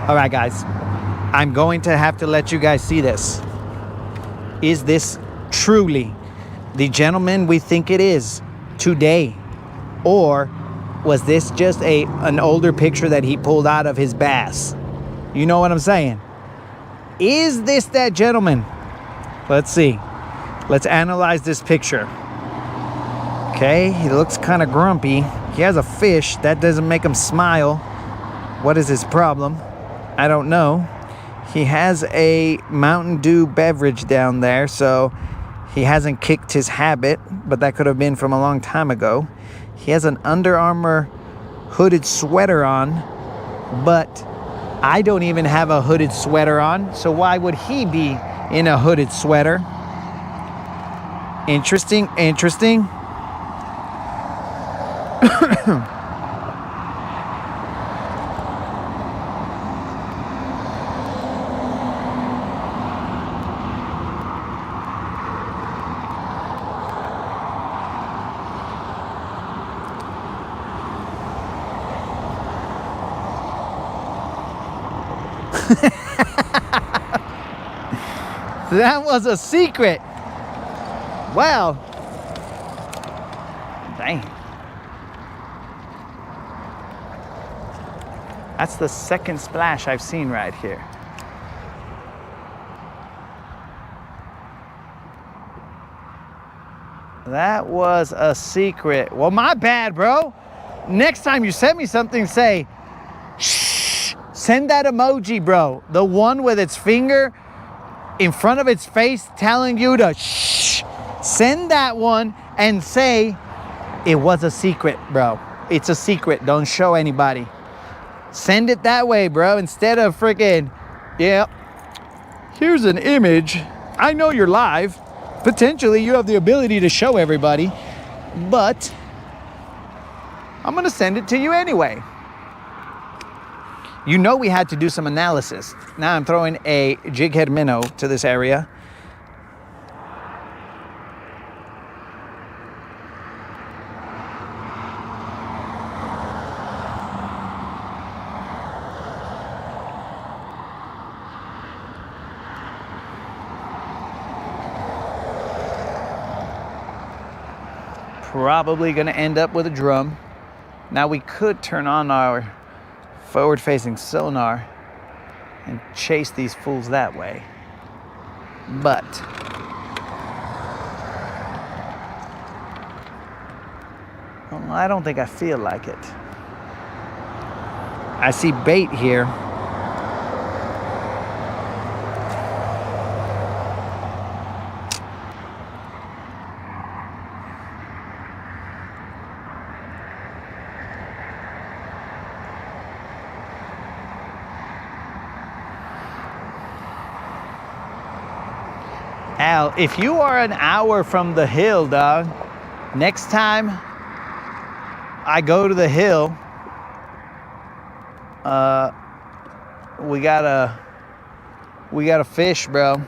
All right, guys, I'm going to have to let you guys see this. Is this truly the gentleman we think it is today? Or was this just an older picture that he pulled out of his bass? You know what I'm saying? Is this that gentleman? Let's see. Let's analyze this picture. Okay, he looks kind of grumpy. He has a fish. That doesn't make him smile. What is his problem? I don't know. He has a Mountain Dew beverage down there, so he hasn't kicked his habit, but that could have been from a long time ago. He has an Under Armour hooded sweater on, but I don't even have a hooded sweater on, so why would he be in a hooded sweater? Interesting, interesting. That was a secret. Wow. Dang. That's the second splash I've seen right here. That was a secret. Well, my bad, bro. Next time you send me something, say, shh. Send that emoji, bro. The one with its finger in front of its face telling you to shh. Send that one and say, it was a secret, bro. It's a secret. Don't show anybody. Send it that way, bro. Instead of freaking, yeah, here's an image. I know you're live. Potentially, you have the ability to show everybody. But I'm going to send it to you anyway. You know we had to do some analysis. Now I'm throwing a jig head minnow to this area. Probably going to end up with a drum. Now we could turn on our forward-facing sonar and chase these fools that way, but well, I don't think I feel like it. I see bait here. Al, if you are an hour from the hill, dog, next time I go to the hill, we gotta fish, bro.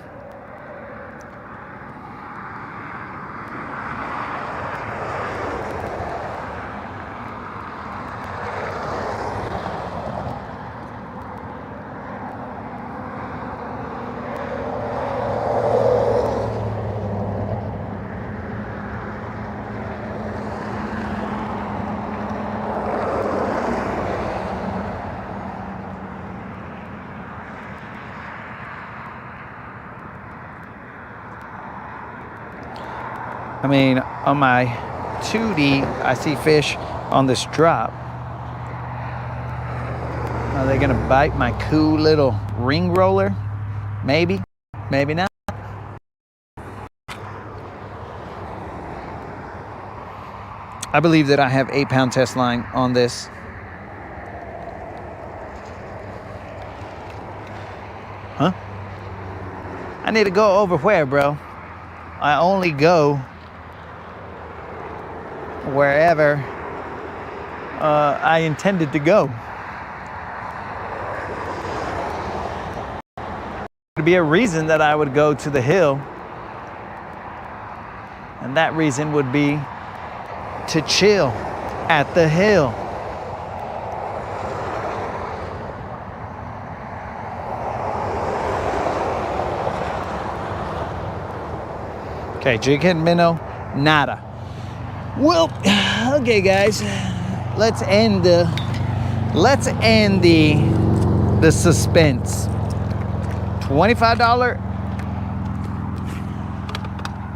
I mean, on my 2D, I see fish on this drop. Are they gonna bite my cool little ring roller? Maybe, maybe not. I believe that I have 8-pound test line on this. Huh? I need to go over where, bro? I only go wherever I intended to go. There'd be a reason that I would go to the hill, and that reason would be to chill at the hill. Okay, jig hit minnow, nada. Well, okay, guys, let's end the suspense. $25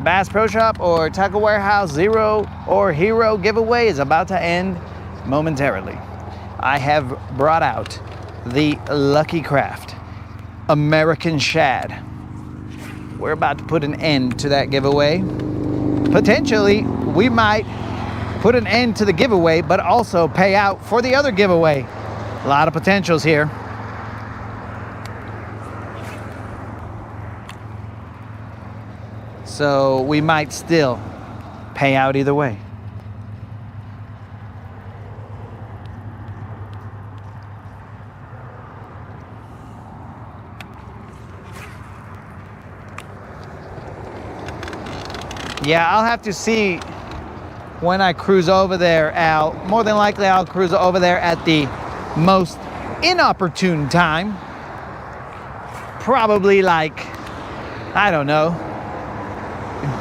Bass Pro Shop or Tackle Warehouse Zero or Hero giveaway is about to end momentarily. I have brought out the Lucky Craft American Shad. We're about to put an end to that giveaway. Potentially, we might put an end to the giveaway, but also pay out for the other giveaway. A lot of potentials here. So we might still pay out either way. Yeah, I'll have to see when I cruise over there, Al. More than likely, I'll cruise over there at the most inopportune time. Probably like, I don't know,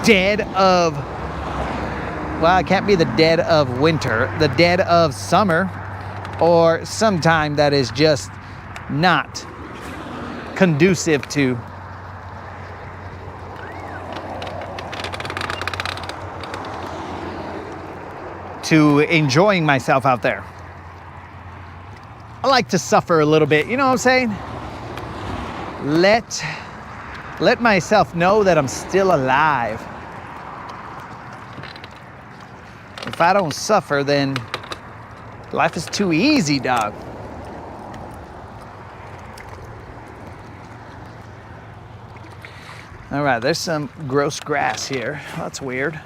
dead of, well, it can't be the dead of winter, the dead of summer, or sometime that is just not conducive to enjoying myself out there. I like to suffer a little bit, you know what I'm saying? Let myself know that I'm still alive. If I don't suffer, then life is too easy, dog. All right, there's some gross grass here. That's weird.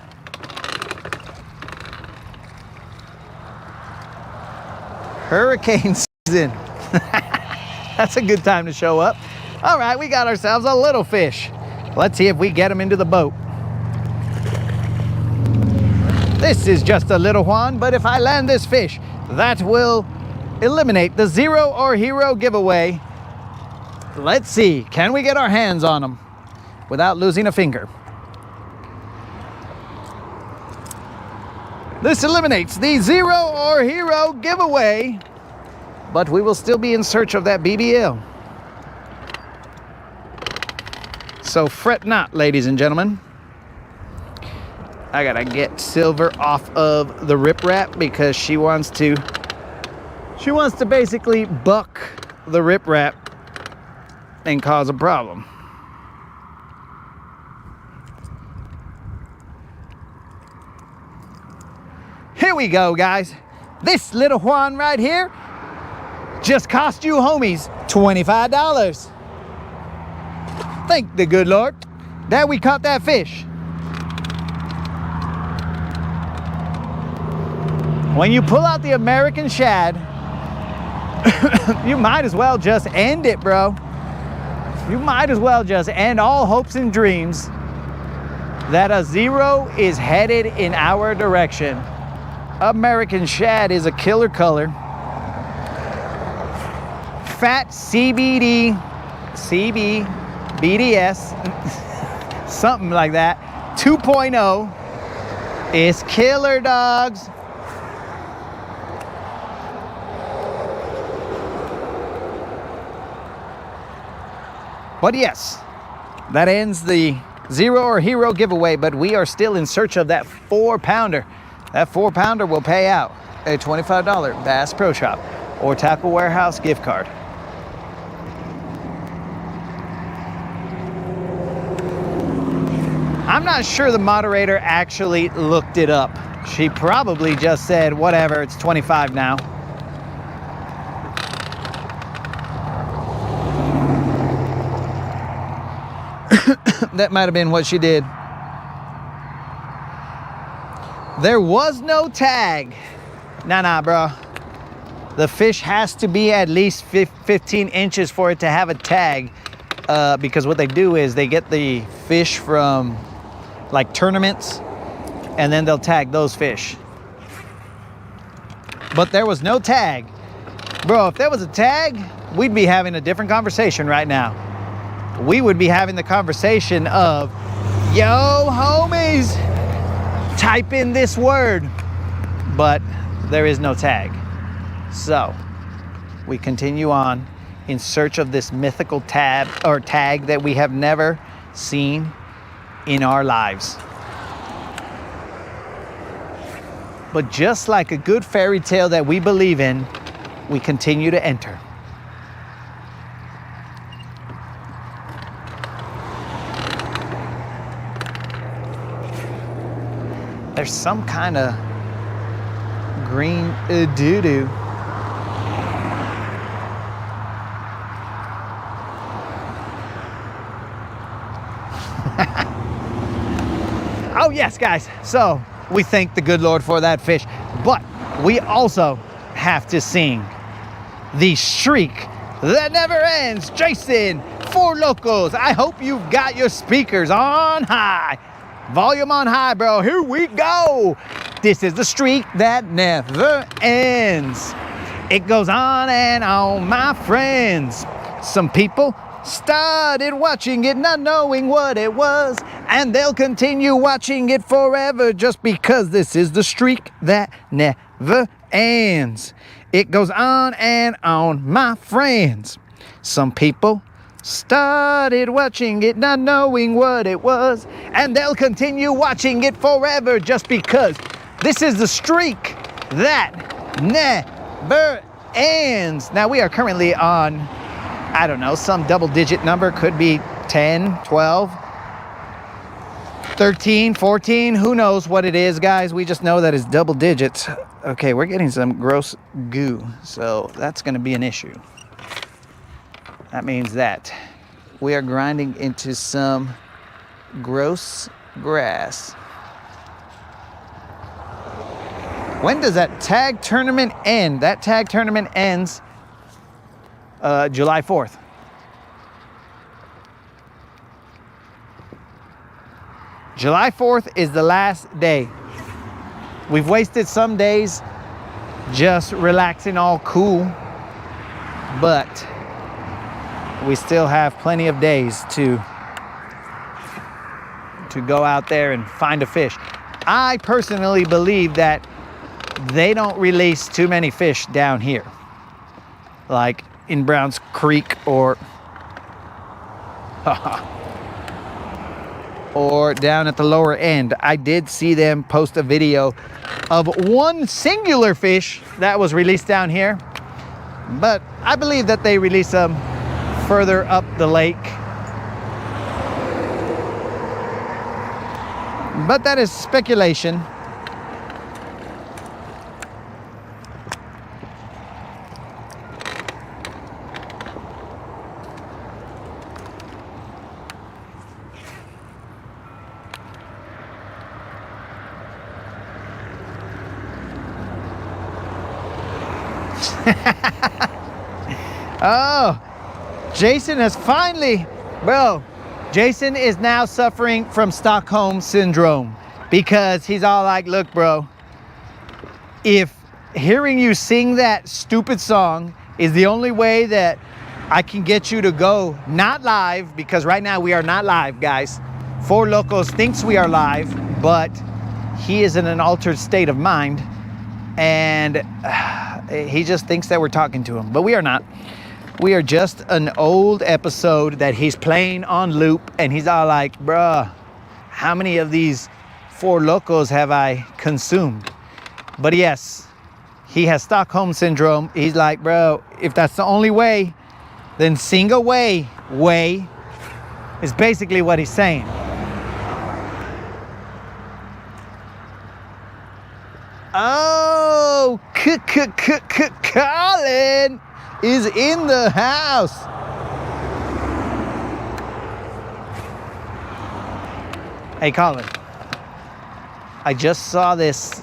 Hurricane season. That's a good time to show up. All right, we got ourselves a little fish. Let's see if we get him into the boat. This is just a little one, but if I land this fish, that will eliminate the Zero or Hero giveaway. Let's see, can we get our hands on him without losing a finger? This eliminates the Zero or Hero giveaway, but we will still be in search of that BBL. So fret not, ladies and gentlemen. I gotta get Silver off of the riprap because she wants to basically buck the riprap and cause a problem. Here we go, guys. This little Juan right here just cost you homies $25. Thank the good Lord that we caught that fish. When you pull out the American Shad, you might as well just end it, bro. You might as well just end all hopes and dreams that a Zero is headed in our direction. American Shad is a killer color. Fat CBD, BDS, something like that. 2.0 is killer, dogs. But yes, that ends the Zero or hero giveaway, but we are still in search of that 4-pounder. That 4-pounder will pay out a $25 Bass Pro Shop or Tackle Warehouse gift card. I'm not sure the moderator actually looked it up. She probably just said, whatever, it's 25 now. That might have been what she did. There was no tag. Nah, bro. The fish has to be at least 15 inches for it to have a tag. Because what they do is they get the fish from like tournaments and then they'll tag those fish. But there was no tag. Bro, if there was a tag, we'd be having a different conversation right now. We would be having the conversation of, yo, homies, type in this word. But there is no tag. So we continue on in search of this mythical tag that we have never seen in our lives. But just like a good fairy tale that we believe in, we continue to enter. There's some kind of green doo-doo. Oh yes, guys, so we thank the good Lord for that fish, but we also have to sing the streak that never ends. Jason, Four Locals, I hope you've got your speakers on high. Volume on high, bro. Here we go. This is the streak that never ends. It goes on and on, my friends. Some people started watching it not knowing what it was, and they'll continue watching it forever just because this is the streak that never ends. It goes on and on, my friends. Some people started watching it not knowing what it was, and they'll continue watching it forever just because this is the streak that never ends. Now we are currently on, I don't know, some double-digit number. Could be 10, 12, 13, 14. Who knows what it is, guys? We just know that it's double digits. Okay, we're getting some gross goo, so that's going to be an issue. That means that we are grinding into some gross grass. When does that tag tournament end? That tag tournament ends July 4th. July 4th is the last day. We've wasted some days just relaxing all cool, but we still have plenty of days to go out there and find a fish. I personally believe that they don't release too many fish down here, like in Browns Creek or down at the lower end. I did see them post a video of one singular fish that was released down here, but I believe that they release them further up the lake. But that is speculation. Oh, Jason has finally, bro, Jason is now suffering from Stockholm syndrome because he's all like, look, bro, if hearing you sing that stupid song is the only way that I can get you to go not live, because right now we are not live, guys. Four Locals thinks we are live, but he is in an altered state of mind, and he just thinks that we're talking to him, but we are not. We are just an old episode that he's playing on loop, and he's all like, bruh, how many of these Four Locos have I consumed? But yes, he has Stockholm syndrome. He's like, bro, if that's the only way, then sing away, way, is basically what he's saying. Oh, Colin is in the house. Hey, Colin, I just saw this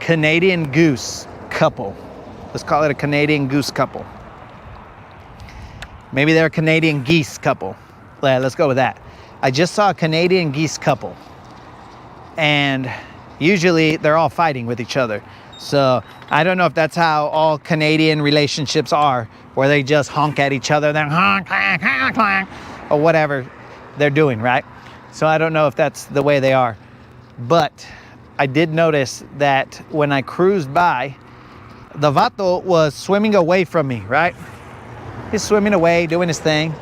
Canadian goose couple. Let's call it a Canadian goose couple. Maybe they're a Canadian geese couple. Yeah, let's go with that. I just saw a Canadian geese couple. And usually they're all fighting with each other. So I don't know if that's how all Canadian relationships are, where they just honk at each other, then honk, honk, honk, honk, or whatever they're doing, right? So I don't know if that's the way they are. But I did notice that when I cruised by, the vato was swimming away from me, right? He's swimming away, doing his thing.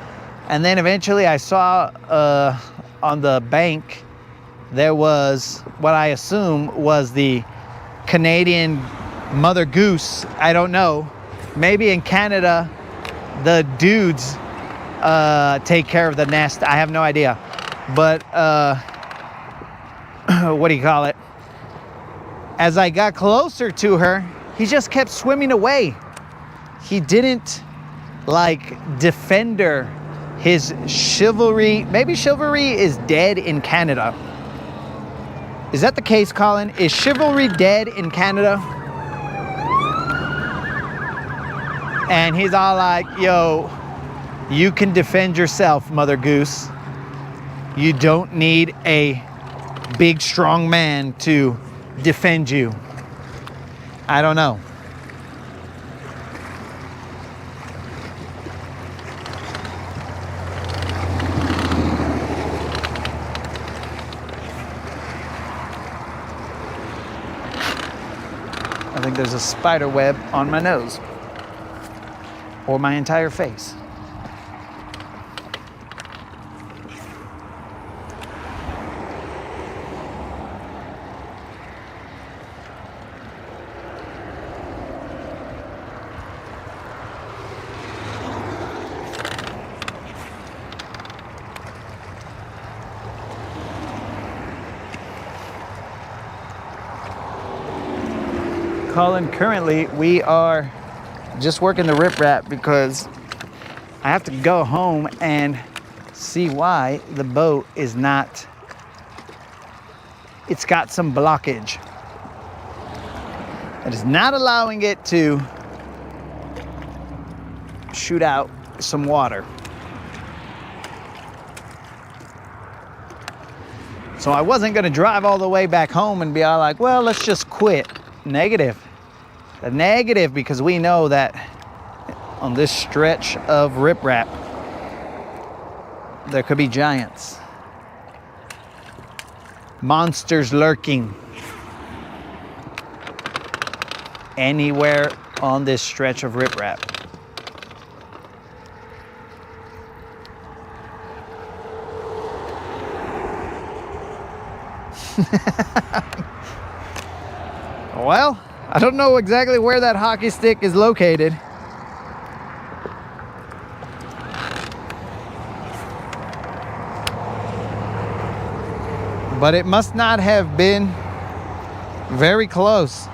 And then eventually I saw on the bank, there was what I assume was the Canadian mother goose. I don't know. Maybe in Canada, the dudes take care of the nest. I have no idea. But what do you call it? As I got closer to her, he just kept swimming away. He didn't like defend her. His chivalry, maybe chivalry is dead in Canada. Is that the case, Colin? Is chivalry dead in Canada? And he's all like, yo, you can defend yourself, Mother Goose. You don't need a big, strong man to defend you. I don't know. I think there's a spider web on my nose or my entire face. Colin, currently we are just working the riprap because I have to go home and see why the boat is not, it's got some blockage. It is not allowing it to shoot out some water. So I wasn't gonna drive all the way back home and be all like, well, let's just quit. Negative. A negative, because we know that on this stretch of riprap, there could be giants. Monsters lurking anywhere on this stretch of riprap. Well, I don't know exactly where that hockey stick is located. But it must not have been very close.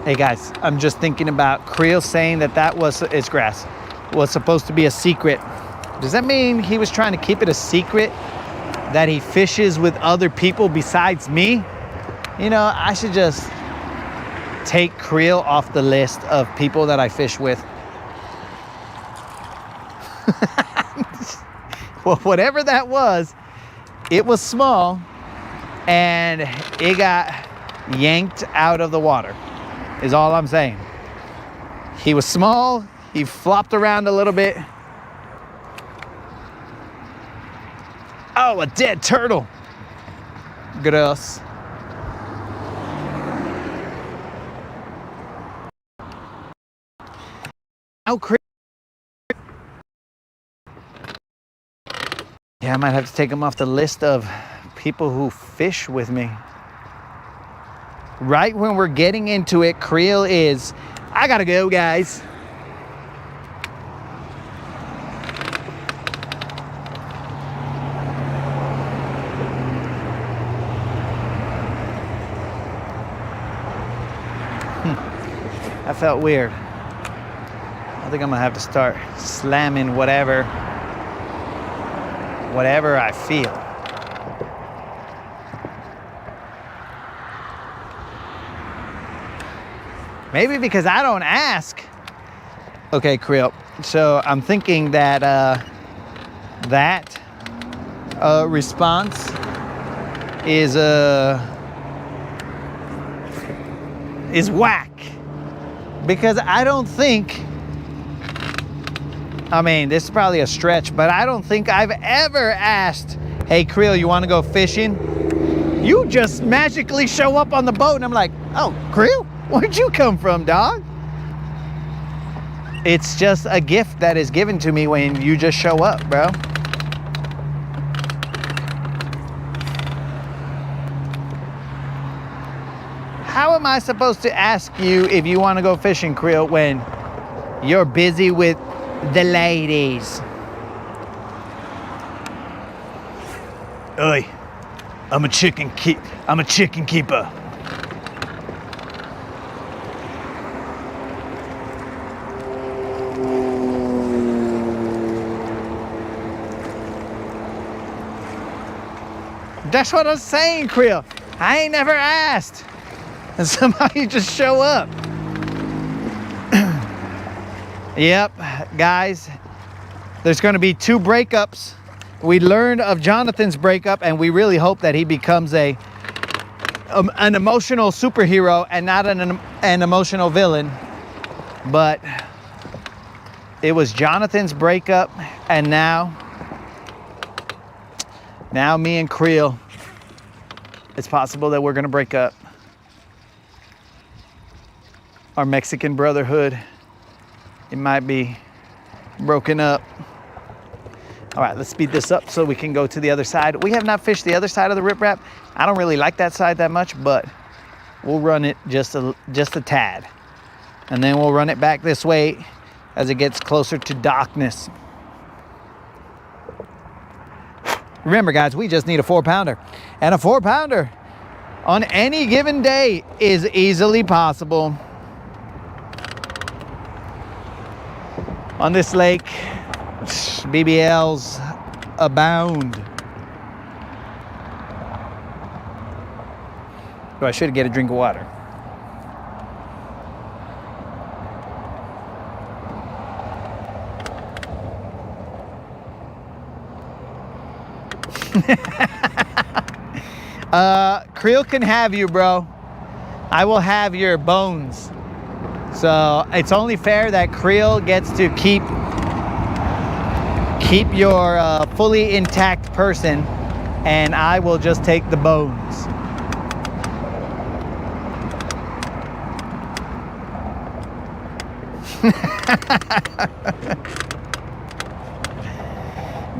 Hey guys, I'm just thinking about Creel saying that was, it's grass, was supposed to be a secret. Does that mean he was trying to keep it a secret that he fishes with other people besides me? You know, I should just take Creel off the list of people that I fish with. Well, whatever that was, it was small and it got yanked out of the water. Is all I'm saying. He was small, he flopped around a little bit, Oh, a dead turtle. Gross. Oh, yeah, I might have to take him off the list of people who fish with me. Right when we're getting into it, Creel is, I gotta go, guys. That felt weird. I think I'm gonna have to start slamming whatever I feel. Maybe because I don't ask. Okay, Creel. So I'm thinking that that response is whack. Because I don't think, I mean, this is probably a stretch, but I don't think I've ever asked, hey, Creel, you want to go fishing? You just magically show up on the boat, and I'm like, oh, Creel, where'd you come from, dog? It's just a gift that is given to me when you just show up, bro. How am I supposed to ask you if you want to go fishing, Creel, when you're busy with the ladies? Oi, I'm a chicken keeper. That's what I'm saying, Creel. I ain't never asked. And somehow you just show up. Yep, guys, there's going to be 2 breakups. We learned of Jonathan's breakup, and we really hope that he becomes an emotional superhero and not an emotional villain. But it was Jonathan's breakup, and now me and Creel, it's possible that we're going to break up. Our Mexican brotherhood, it might be broken up. All right, let's speed this up so we can go to the other side. We have not fished the other side of the riprap. I don't really like that side that much, but we'll run it just a tad. And then we'll run it back this way as it gets closer to darkness. Remember, guys, we just need a 4-pounder. And a 4-pounder on any given day is easily possible. On this lake, BBLs abound. Oh, I should get a drink of water. Creel can have you, bro. I will have your bones. So it's only fair that Creel gets to keep your fully intact person, and I will just take the bones.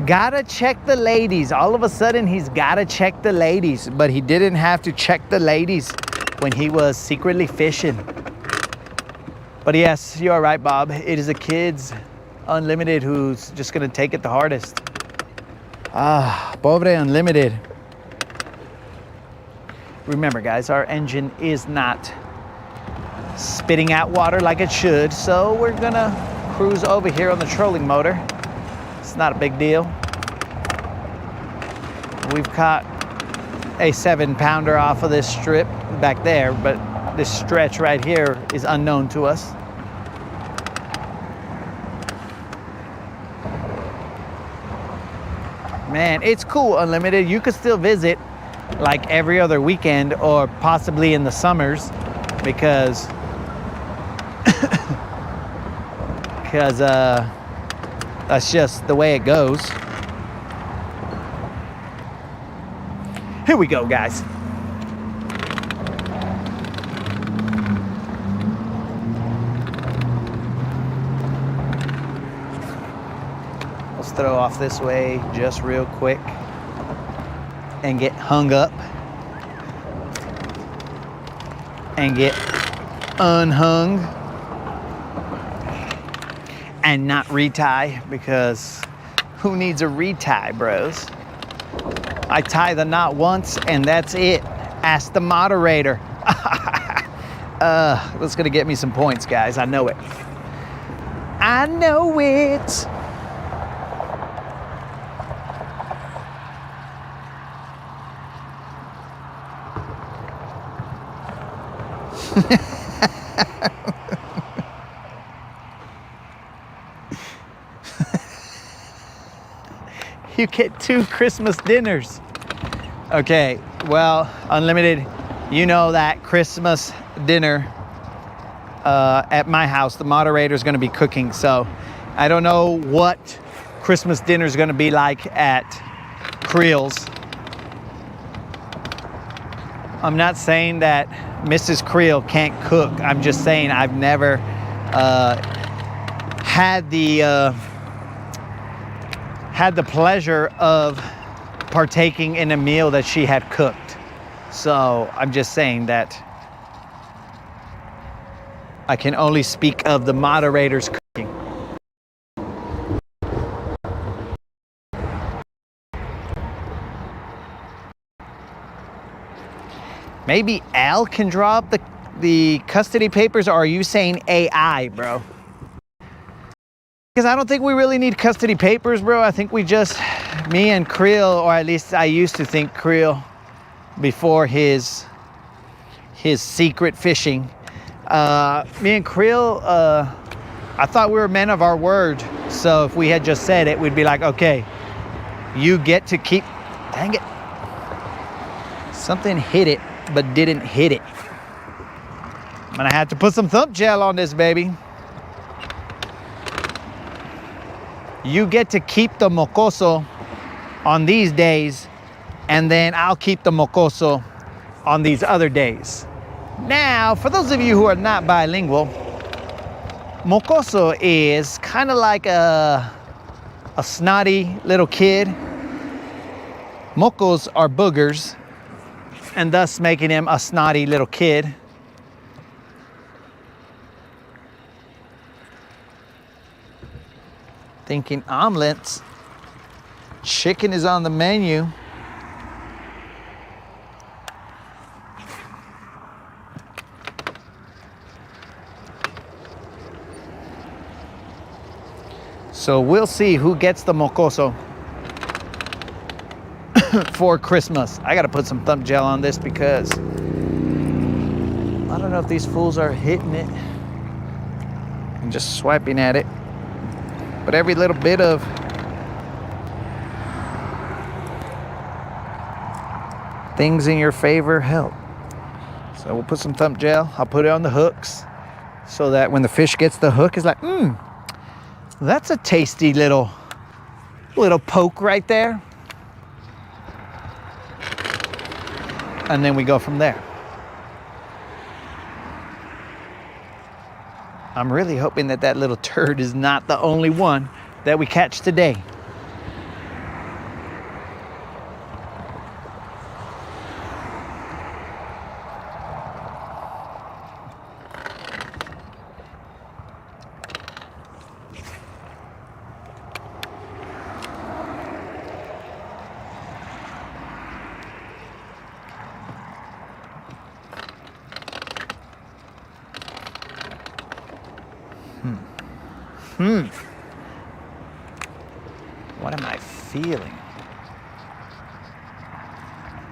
Gotta check the ladies. All of a sudden, he's gotta check the ladies, but he didn't have to check the ladies when he was secretly fishing. But yes, you're right, Bob. It is a Kids Unlimited who's just gonna take it the hardest. Ah, pobre Unlimited. Remember, guys, our engine is not spitting out water like it should, so we're gonna cruise over here on the trolling motor. It's not a big deal. We've caught a 7-pounder off of this strip back there, but this stretch right here is unknown to us. Man, it's cool, Unlimited. You could still visit like every other weekend or possibly in the summers because that's just the way it goes. Here we go, guys. Let's throw off this way just real quick and get hung up and get unhung and not retie, because who needs a retie, bros? I tie the knot once and that's it. Ask the moderator. That's gonna get me some points, guys. I know it. I know it. You get 2 Christmas dinners. Okay, well, Unlimited, you know that Christmas dinner at my house, the moderator is going to be cooking. So I don't know what Christmas dinner is going to be like at Creel's. I'm not saying that Mrs. Creel can't cook. I'm just saying I've never had the pleasure of partaking in a meal that she had cooked. So I'm just saying that I can only speak of the moderator's cooking. Maybe Al can draw up the custody papers, or are you saying AI, bro? Because I don't think we really need custody papers, bro. I think we just, me and Creel, or at least I used to think Creel before his secret fishing. Me and Creel, I thought we were men of our word. So if we had just said it, we'd be like, okay, you get to keep, dang it. Something hit it, but didn't hit it. I'm gonna have to put some thumb gel on this, baby. You get to keep the mocoso on these days, and then I'll keep the mocoso on these other days. Now, for those of you who are not bilingual, mocoso is kind of like a snotty little kid. Mocos are boogers, and thus making him a snotty little kid. Thinking omelets. Chicken is on the menu. So we'll see who gets the mocoso for Christmas. I gotta put some thumb gel on this because I don't know if these fools are hitting it and just swiping at it. But every little bit of things in your favor help. So we'll put some thumb gel. I'll put it on the hooks so that when the fish gets the hook, it's like, that's a tasty little poke right there. And then we go from there. I'm really hoping that that little turd is not the only one that we catch today. What am I feeling?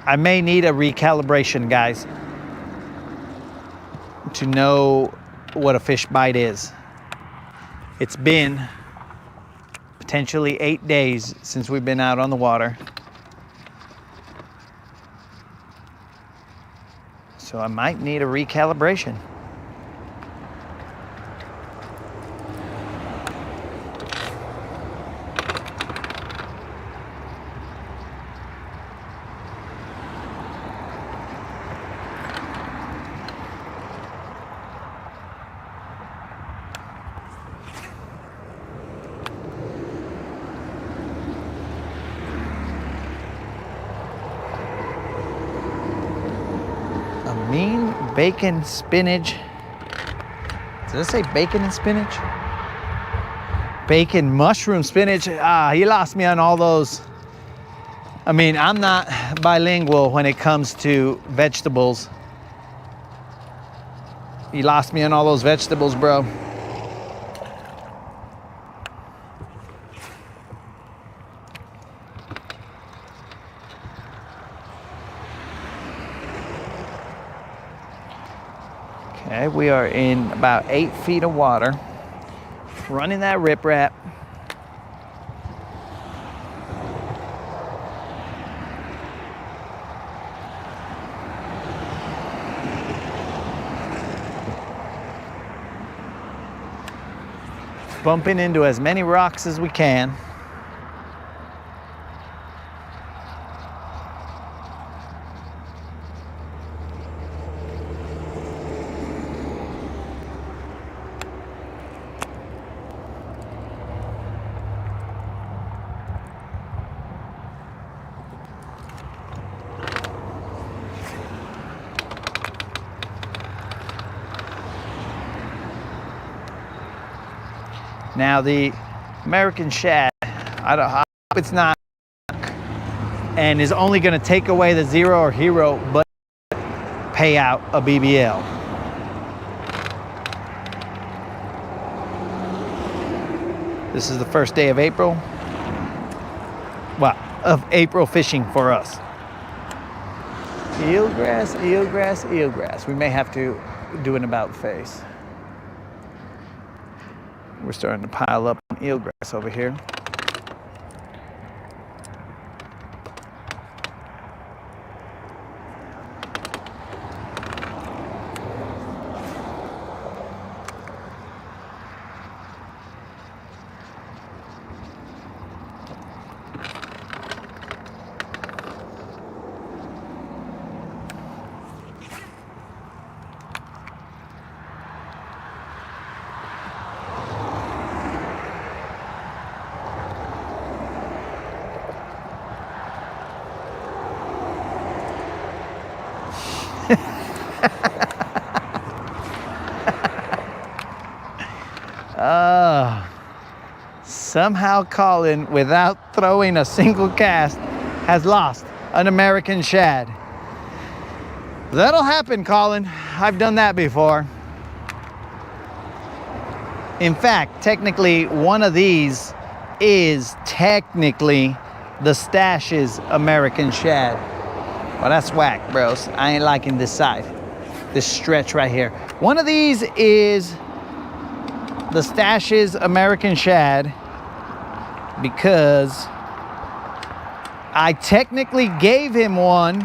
I may need a recalibration, guys, to know what a fish bite is. It's been potentially 8 days since we've been out on the water. So I might need a recalibration. bacon, spinach. Did it say bacon and spinach? Bacon, mushroom, spinach. Ah, he lost me on all those. I mean, I'm not bilingual when it comes to vegetables. He lost me on all those vegetables, bro. Okay, we are in about 8 feet of water, running that riprap. Bumping into as many rocks as we can. Now the American shad, I hope it's not, and is only going to take away the zero or hero, but pay out a BBL. This is the first day of April. Well, of April fishing for us. Eelgrass, eelgrass, eelgrass. We may have to do an about face. We're starting to pile up on eelgrass over here. Somehow Colin, without throwing a single cast, has lost an American shad. That'll happen, Colin. I've done that before. In fact, technically, one of these is technically the Stash's American shad. Well, that's whack, bros. I ain't liking this side. This stretch right here. One of these is the Stash's American shad because I technically gave him one,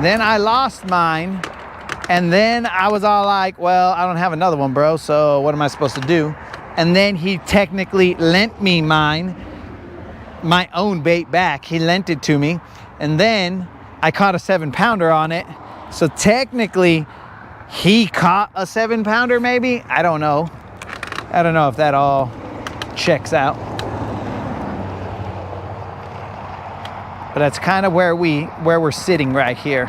then I lost mine, and then I was all like, well, I don't have another one, bro, so what am I supposed to do? And then he technically lent me mine, my own bait back. He lent it to me, and then I caught a 7-pounder on it. So technically, he caught a 7-pounder maybe? I don't know. I don't know if that all checks out. But that's kind of where we're sitting right here.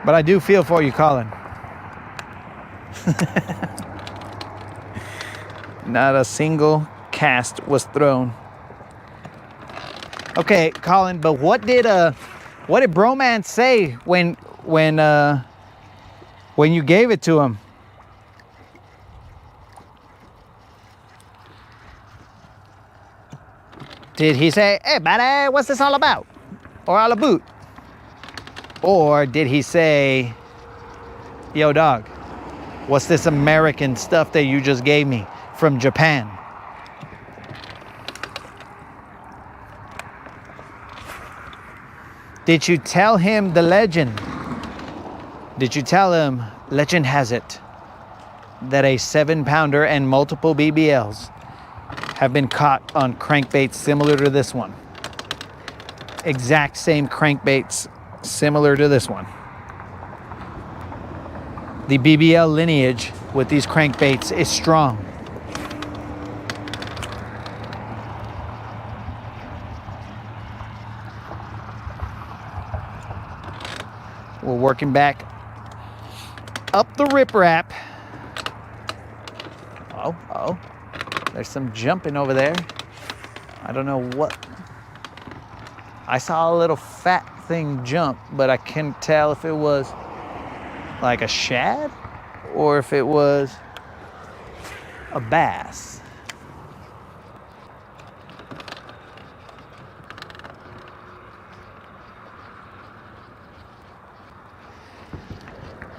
But I do feel for you, Colin. Not a single cast was thrown. Okay, Colin, but what did Bromance say when you gave it to him? Did he say, hey, buddy, what's this all about? Or all about? Or did he say, yo, dog, what's this American stuff that you just gave me from Japan? Did you tell him the legend? Did you tell him, legend has it, that a 7-pounder and multiple BBLs have been caught on crankbaits similar to this one? Exact same crankbaits similar to this one. The BBL lineage with these crankbaits is strong. We're working back up the riprap. Oh, there's some jumping over there. I don't know what. I saw a little fat thing jump, but I can't tell if it was like a shad or if it was a bass.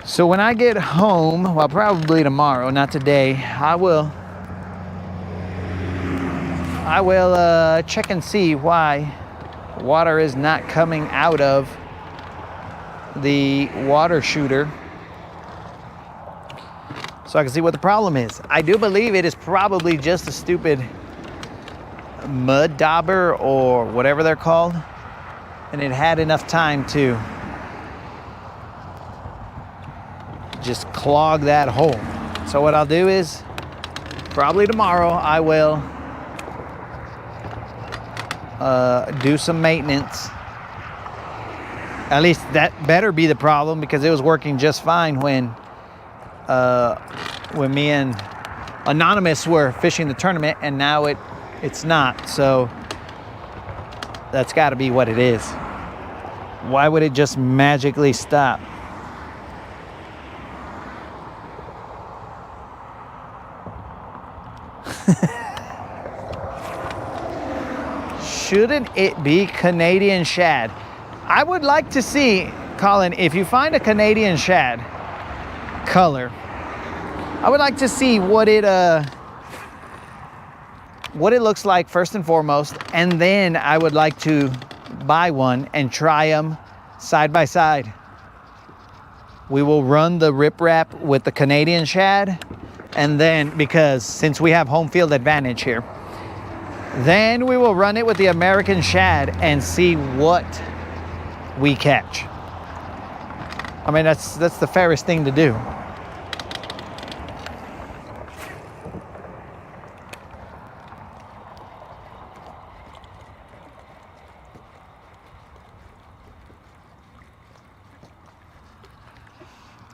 So when I get home, well, probably tomorrow, not today, I will check and see why water is not coming out of the water shooter, so I can see what the problem is. I do believe it is probably just a stupid mud dauber or whatever they're called, and it had enough time to just clog that hole. So what I'll do is probably tomorrow I will do some maintenance. At least that better be the problem, because it was working just fine when me and Anonymous were fishing the tournament, and now it's not. So that's got to be what it is. Why would it just magically stop? Shouldn't it be Canadian shad? I would like to see, Colin, if you find a Canadian shad color, I would like to see what it looks like first and foremost, and then I would like to buy one and try them side by side. We will run the riprap with the Canadian shad, and then, because since we have home field advantage here, then we will run it with the American shad and see what we catch. I mean, that's the fairest thing to do.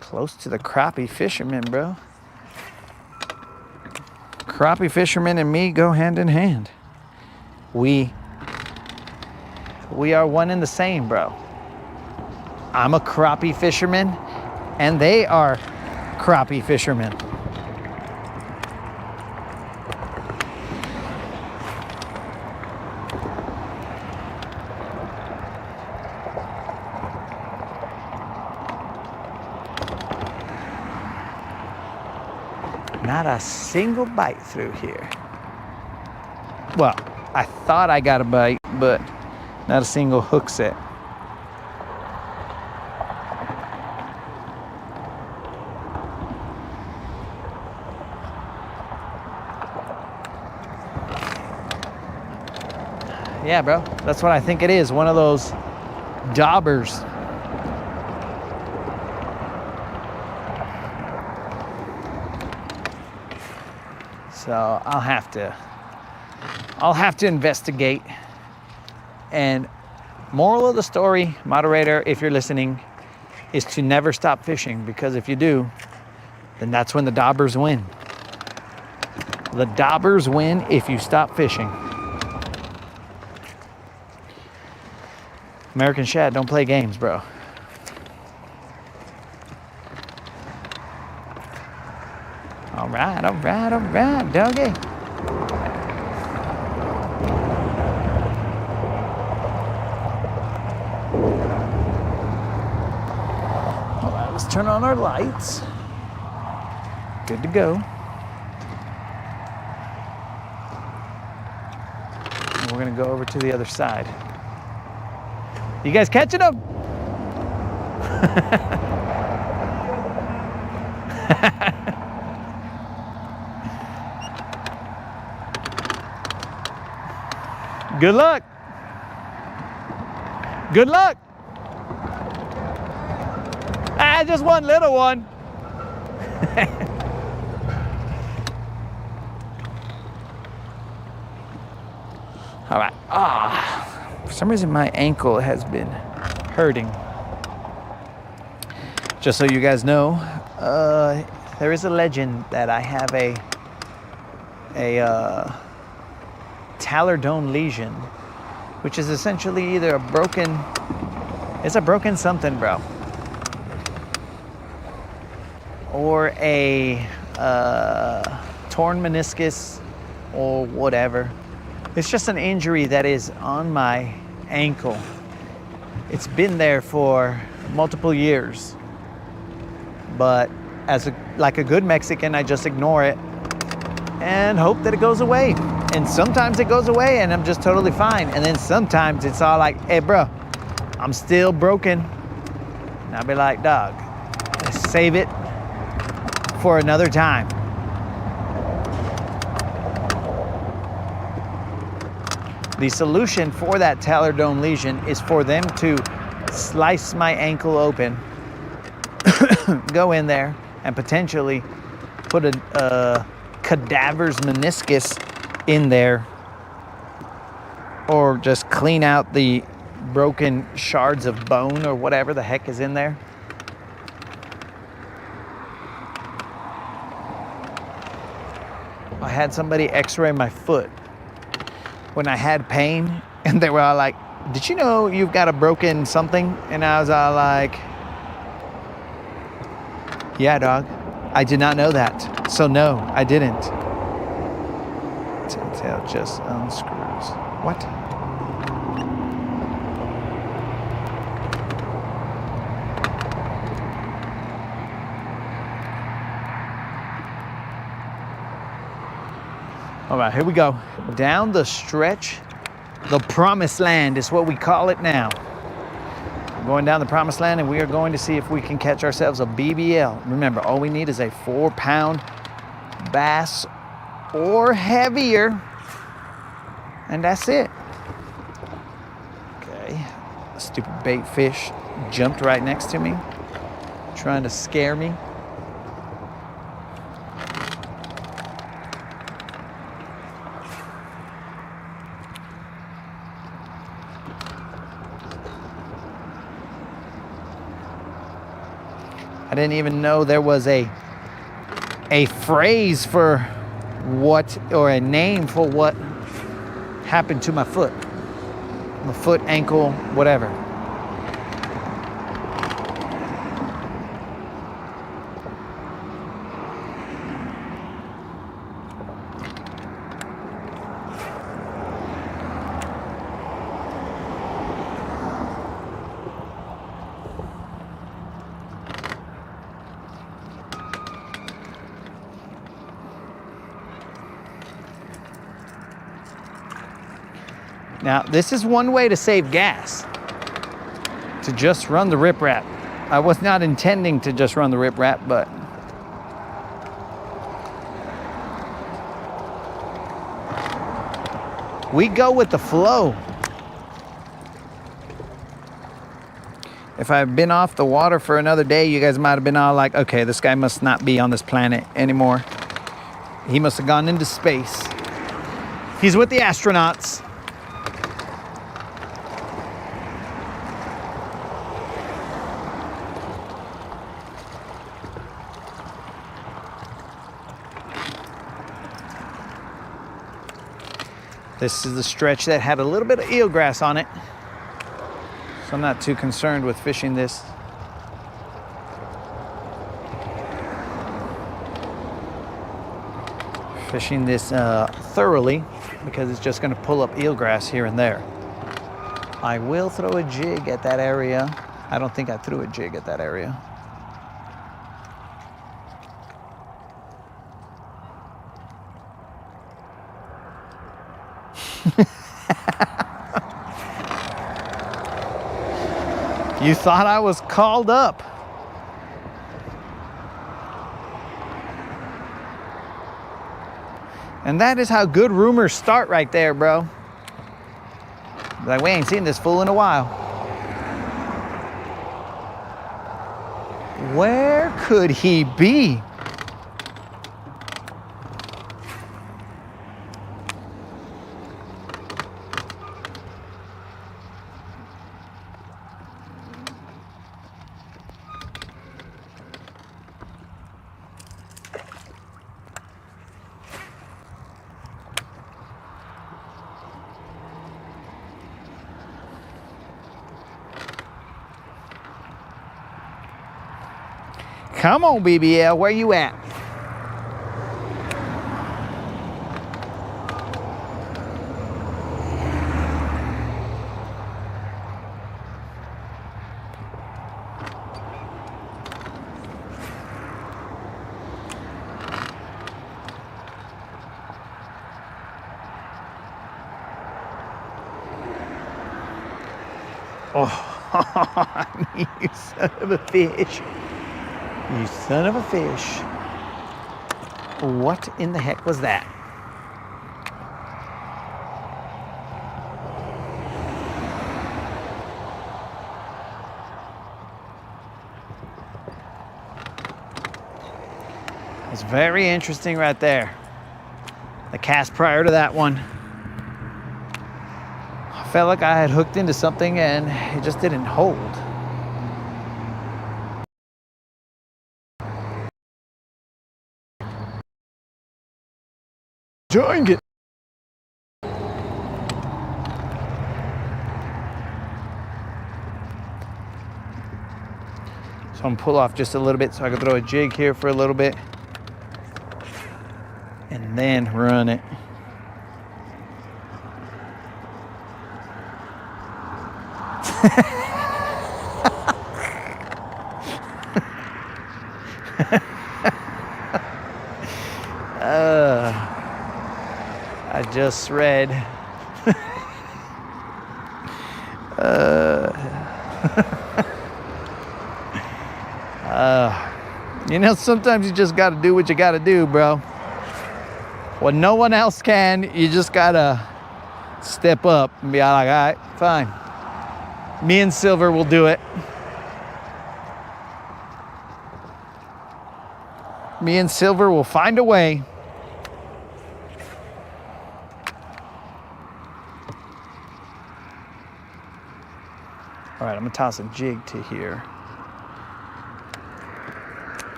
Close to the crappie fisherman, bro. Crappie fisherman and me go hand in hand. We are one and the same, bro. I'm a crappie fisherman, and they are crappie fishermen. Not a single bite through here. Well, I thought I got a bite, but not a single hook set. Yeah, bro, that's what I think it is. One of those daubers. So I'll have to investigate. And moral of the story, moderator, if you're listening, is to never stop fishing, because if you do, then that's when the daubers win. The daubers win if you stop fishing. American shad, don't play games, bro. All right, doggy. All right, let's turn on our lights. Good to go. And we're gonna go over to the other side. You guys catching them? Good luck. Good luck. Ah, just one little one. All right. For some reason my ankle has been hurting. Just so you guys know, There is a legend that I have a Tallardone lesion, which is essentially either a broken, it's a broken something, bro, or a torn meniscus or whatever. It's just an injury that is on my ankle. It's been there for multiple years, but like a good Mexican, I just ignore it and hope that it goes away. And sometimes it goes away and I'm just totally fine. And then sometimes it's all like, hey bro, I'm still broken. And I'll be like, dog, save it for another time. The solution for that Tallardone lesion is for them to slice my ankle open, go in there, and potentially put a cadaver's meniscus in there, or just clean out the broken shards of bone or whatever the heck is in there. I had somebody x-ray my foot when I had pain, and they were all like, did you know you've got a broken something? And I was all like, yeah, dog, I did not know that. So no, I didn't. Tail just unscrews. What? All right, here we go. Down the stretch. The promised land is what we call it now. We're going down the promised land, and we are going to see if we can catch ourselves a BBL. Remember, all we need is a 4-pound bass or heavier, and that's it. Okay, a stupid bait fish jumped right next to me, trying to scare me. I didn't even know there was a phrase for what, or a name for what happened to my foot. My foot, ankle, whatever. Now, this is one way to save gas, to just run the riprap. I was not intending to just run the riprap, but we go with the flow. If I've been off the water for another day, you guys might have been all like, okay, this guy must not be on this planet anymore. He must have gone into space. He's with the astronauts. This is the stretch that had a little bit of eelgrass on it, so I'm not too concerned with fishing this. Fishing this thoroughly, because it's just going to pull up eelgrass here and there. I will throw a jig at that area. I don't think I threw a jig at that area. You thought I was called up. And that is how good rumors start right there, bro. Like, we ain't seen this fool in a while. Where could he be? Come on, BBL, where you at? Oh, you son of a fish. You son of a fish. What in the heck was that? It's very interesting right there. The cast prior to that one, I felt like I had hooked into something and it just didn't hold. Dang it. So I'm gonna pull off just a little bit so I can throw a jig here for a little bit and then run it. I just read. You know, sometimes you just got to do what you got to do, bro. When no one else can, you just got to step up and be like, all right, fine. Me and Silver will do it. Me and Silver will find a way. All right, I'm gonna toss a jig to here.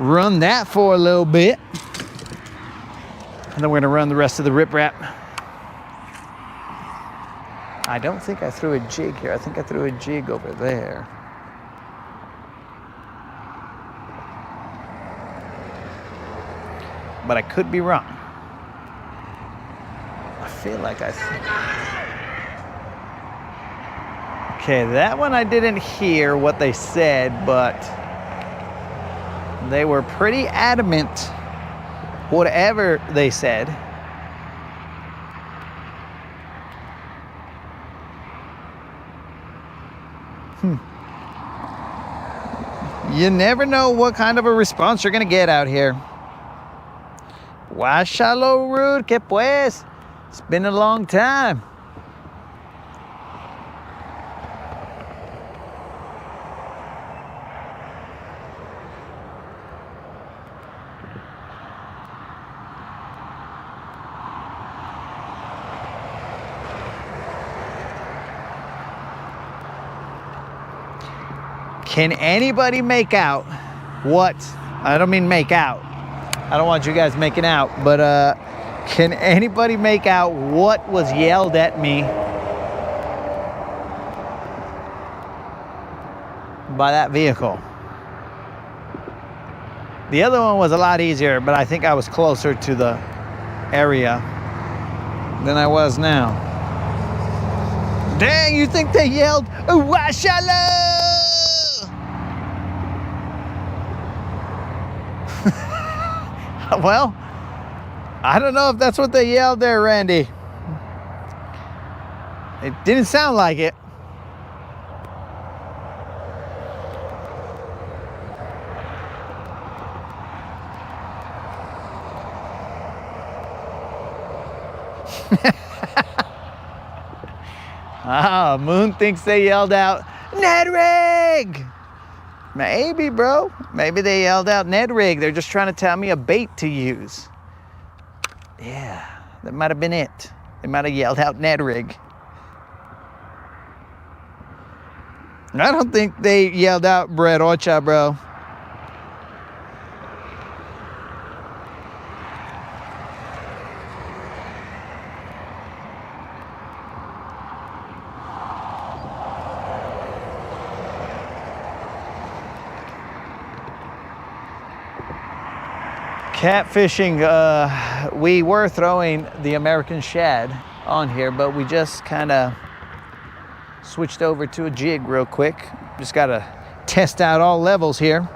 Run that for a little bit. And then we're gonna run the rest of the riprap. I don't think I threw a jig here. I think I threw a jig over there. But I could be wrong. I feel like I... Okay, that one I didn't hear what they said, but they were pretty adamant, whatever they said. You never know what kind of a response you're gonna get out here. Guáchalo, Rude, que pues? It's been a long time. Can anybody make out what, I don't mean make out, I don't want you guys making out, but can anybody make out what was yelled at me by that vehicle? The other one was a lot easier, but I think I was closer to the area than I was now. Dang, you think they yelled, Guáchalo? Well, I don't know if that's what they yelled there, Randy. It didn't sound like it. Moon thinks they yelled out, Ned Rig! Maybe, bro. Maybe they yelled out Ned Rig. They're just trying to tell me a bait to use. Yeah, that might have been it. They might have yelled out Ned Rig. I don't think they yelled out Bread Ocha, bro. Catfishing, we were throwing the American shad on here, but we just kind of switched over to a jig real quick. Just got to test out all levels here.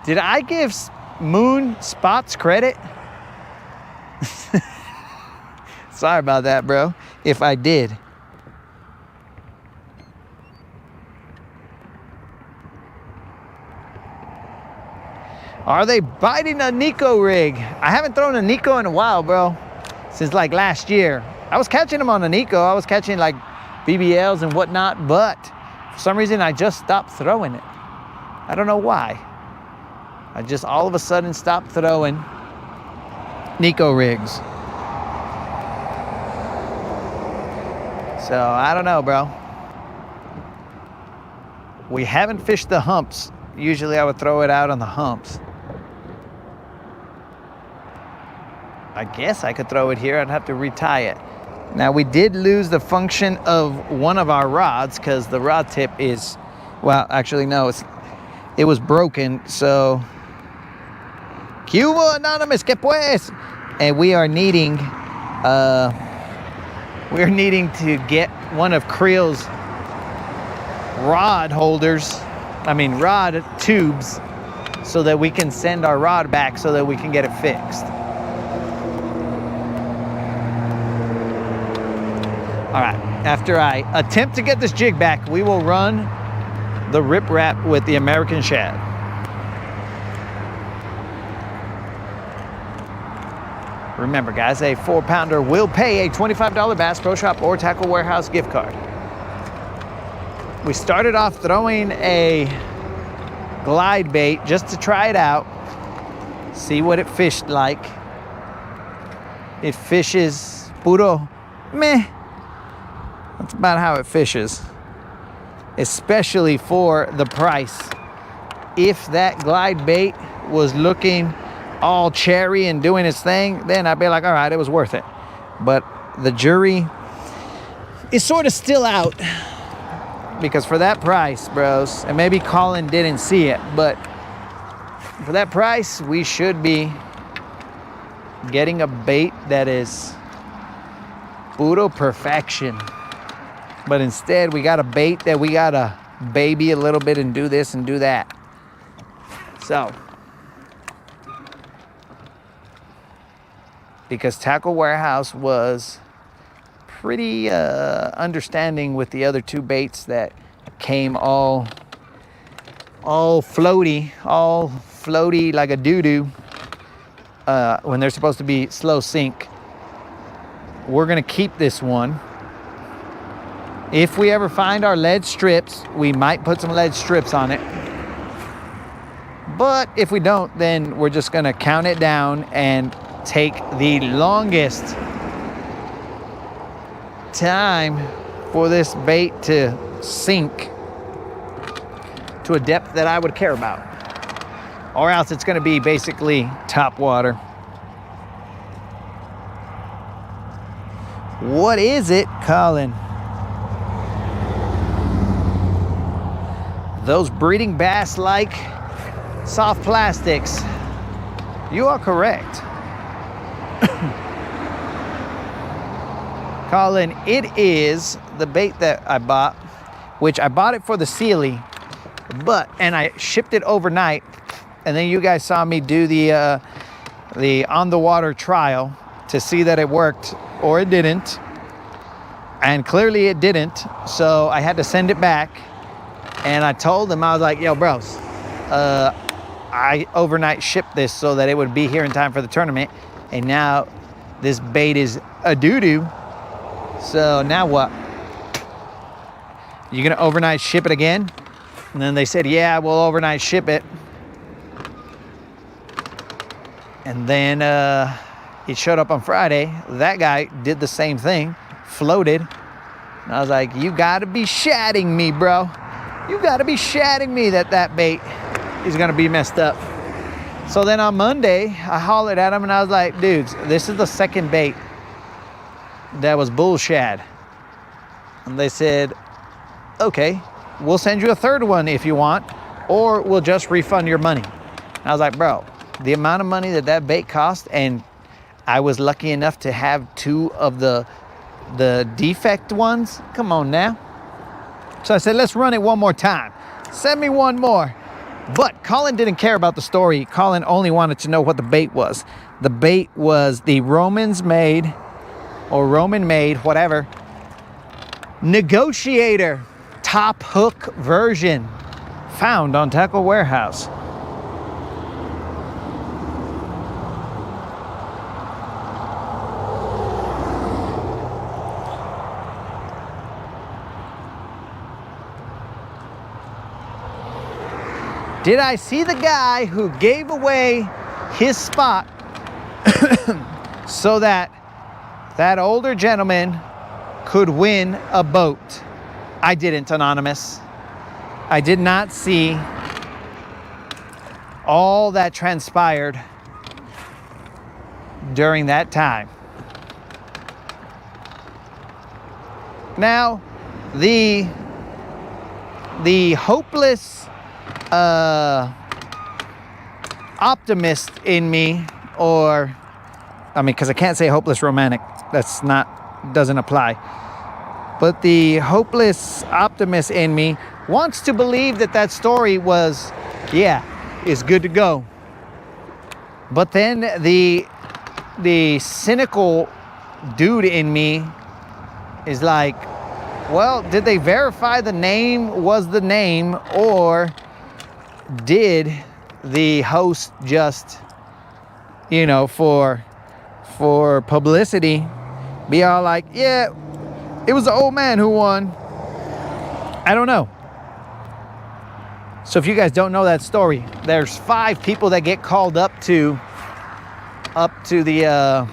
Did I give Moon Spots credit? Sorry about that, bro, if I did. Are they biting a Nico rig? I haven't thrown a Nico in a while, bro, since like last year. I was catching them on a Nico. I was catching like BBLs and whatnot, but for some reason I just stopped throwing it. I don't know why. I just all of a sudden stopped throwing Nico rigs. So I don't know, bro. We haven't fished the humps. Usually I would throw it out on the humps. I guess I could throw it here. I'd have to retie it. Now we did lose the function of one of our rods because the rod tip is, well, actually no, it was broken. So Cuba Anonymous, que pues? And we are needing to get one of Creel's rod tubes, so that we can send our rod back so that we can get it fixed. All right, after I attempt to get this jig back, we will run the rip wrap with the American shad. Remember, guys, a 4-pounder will pay a $25 Bass Pro Shop or Tackle Warehouse gift card. We started off throwing a glide bait just to try it out, see what it fished like. It fishes puro meh. That's about how it fishes, especially for the price. If that glide bait was looking all cherry and doing its thing, then I'd be like, all right, it was worth it. But the jury is sort of still out, because for that price, bros, and maybe Colin didn't see it, but for that price, we should be getting a bait that is puro perfection. But instead, we got a bait that we gotta baby a little bit and do this and do that. So, because Tackle Warehouse was pretty understanding with the other two baits that came all floaty like a doo-doo when they're supposed to be slow sink. We're gonna keep this one. If we ever find our lead strips, we might put some lead strips on it. But if we don't, then we're just gonna count it down and take the longest time for this bait to sink to a depth that I would care about, or else it's going to be basically top water. What is it, Colin? Those breeding bass like soft plastics. You are correct. Colin, it is the bait that I bought, which I bought it for the Sealy, and I shipped it overnight, and then you guys saw me do the on the water trial to see that it worked or it didn't, and clearly it didn't, so I had to send it back. And I told them, I was like, yo, bros, I overnight shipped this so that it would be here in time for the tournament, and now this bait is a doo-doo. So now what? You gonna overnight ship it again? And then they said, yeah, we'll overnight ship it. And then it showed up on Friday. That guy did the same thing, floated. And I was like, you gotta be shatting me, bro. You gotta be shatting me that bait is gonna be messed up. So then on Monday, I hollered at him and I was like, dudes, this is the second bait that was bullshit. And they said, okay, we'll send you a third one if you want, or we'll just refund your money. And I was like, bro, the amount of money that bait cost, and I was lucky enough to have 2 of the defect ones. Come on now. So I said, let's run it one more time. Send me one more. But Colin didn't care about the story. Colin only wanted to know what the bait was. The bait was the Roman made, whatever, Negotiator top hook version found on Tackle Warehouse. Did I see the guy who gave away his spot so that older gentleman could win a boat? I didn't, Anonymous. I did not see all that transpired during that time. Now, the hopeless optimist in me, or I mean, because I can't say hopeless romantic, doesn't apply, but the hopeless optimist in me wants to believe that story was, is good to go. But then the cynical dude in me is like, well, did they verify the name was the name, or did the host just, for publicity, be all like, yeah, it was the old man who won? I don't know. So if you guys don't know that story, there's 5 people that get called up to the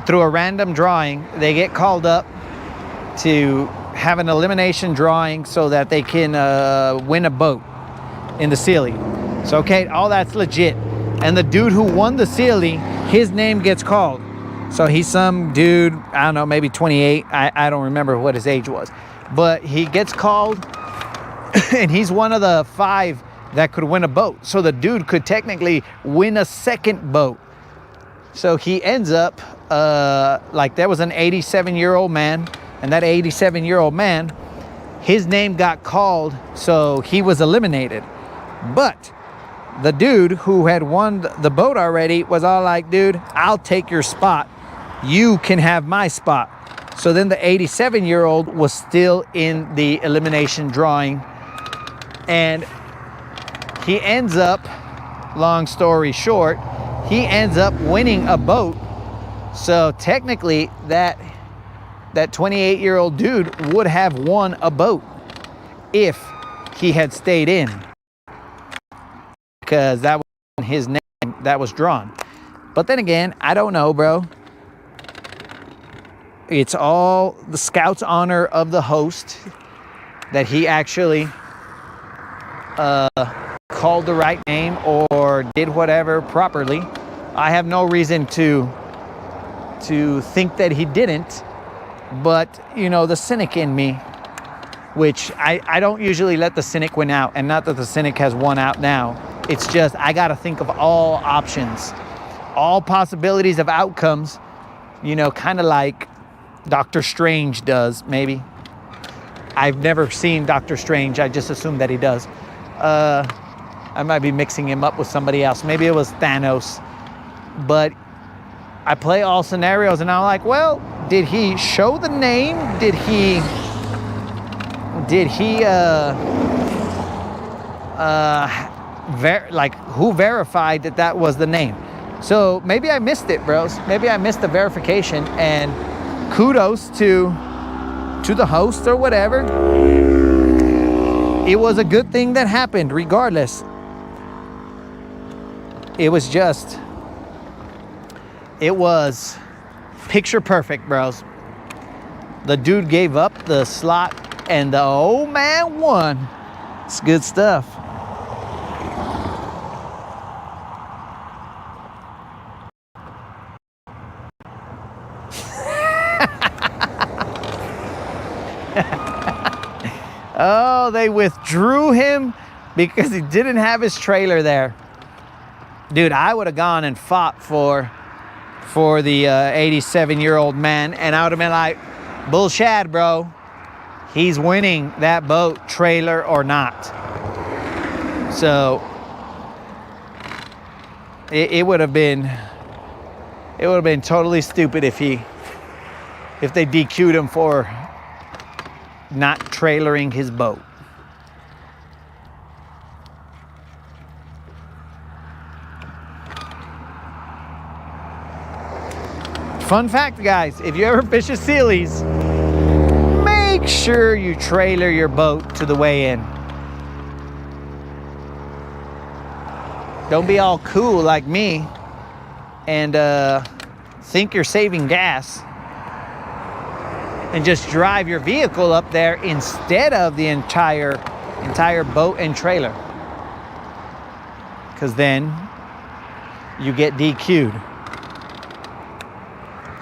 through a random drawing. They get called up to have an elimination drawing so that they can win a boat in the Sealy. So okay, all that's legit. And the dude who won the Sealy, his name gets called. So he's some dude, I don't know, maybe 28. I don't remember what his age was. But he gets called, and he's one of the 5 that could win a boat. So the dude could technically win a second boat. So he ends up, like there was an 87-year-old man, and that 87-year-old man, his name got called, so he was eliminated. But the dude who had won the boat already was all like, dude, I'll take your spot. You can have my spot. So then the 87-year-old was still in the elimination drawing. And he ends up, long story short, he ends up winning a boat. So technically that 28-year-old dude would have won a boat if he had stayed in, because that was his name that was drawn. But then again, I don't know, bro. It's all the scout's honor of the host that he actually called the right name or did whatever properly. I have no reason to think that he didn't. But, the cynic in me, which I don't usually let the cynic win out, and not that the cynic has won out now. It's just I got to think of all options, all possibilities of outcomes, kind of like Doctor Strange does, maybe. I've never seen Doctor Strange. I just assume that he does. I might be mixing him up with somebody else. Maybe it was Thanos. But I play all scenarios, and I'm like, well, did he show the name? Did he who verified that was the name? So maybe I missed it, bros. Maybe I missed the verification, and kudos to the host or whatever. It was a good thing that happened regardless. It was picture perfect, bros. The dude gave up the slot and the old man won. It's good stuff. Oh, they withdrew him because he didn't have his trailer there. Dude, I would have gone and fought for the 87-year-old man, and I would have been like, bullshit, bro. He's winning that boat, trailer or not. So it would have been totally stupid if they DQ'd him for not trailering his boat. Fun fact, guys, if you ever fish at Sealy's, make sure you trailer your boat to the weigh in. Don't be all cool like me and think you're saving gas and just drive your vehicle up there instead of the entire boat and trailer, because then you get DQ'd.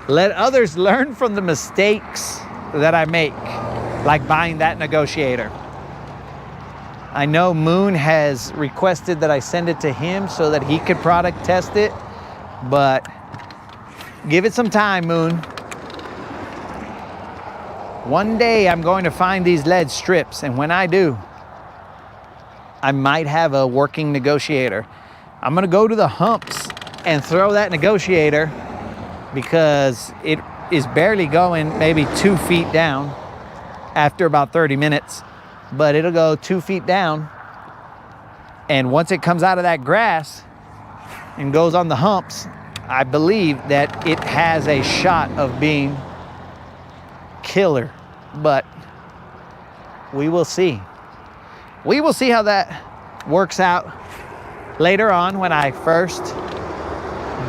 Let others learn from the mistakes that I make, like buying that negotiator. I know Moon has requested that I send it to him so that he could product test it, but give it some time, Moon. One day I'm going to find these lead strips, and when I do, I might have a working negotiator. I'm gonna go to the humps and throw that negotiator, because it is barely going maybe 2 feet down after about 30 minutes, but it'll go 2 feet down, and once it comes out of that grass and goes on the humps, I believe that it has a shot of being killer, but we will see. We will see how that works out later on when I first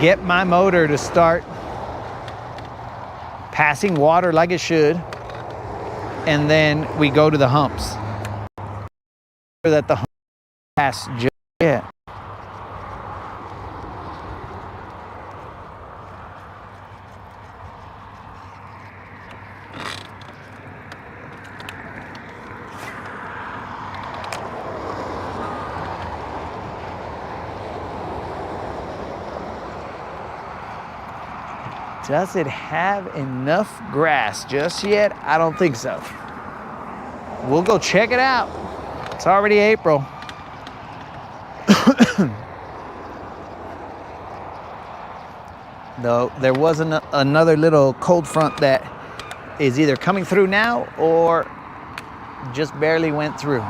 get my motor to start passing water like it should, and then we go to the humps. That the hump pass just yet. Does it have enough grass just yet? I don't think so. We'll go check it out. It's already April. Though there was another little cold front that is either coming through now or just barely went through.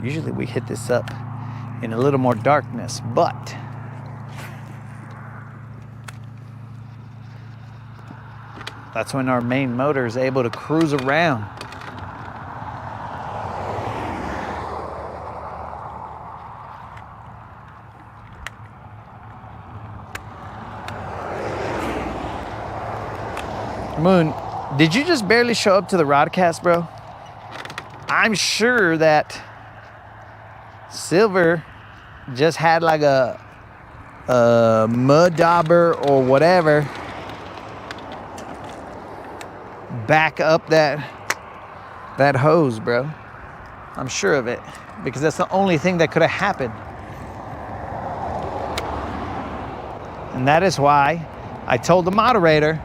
Usually we hit this up in a little more darkness, but that's when our main motor is able to cruise around. Moon, did you just barely show up to the rodcast, bro? I'm sure that Silver just had like a mud dauber or whatever back up that hose, bro. I'm sure of it, because that's the only thing that could have happened. And that is why I told the moderator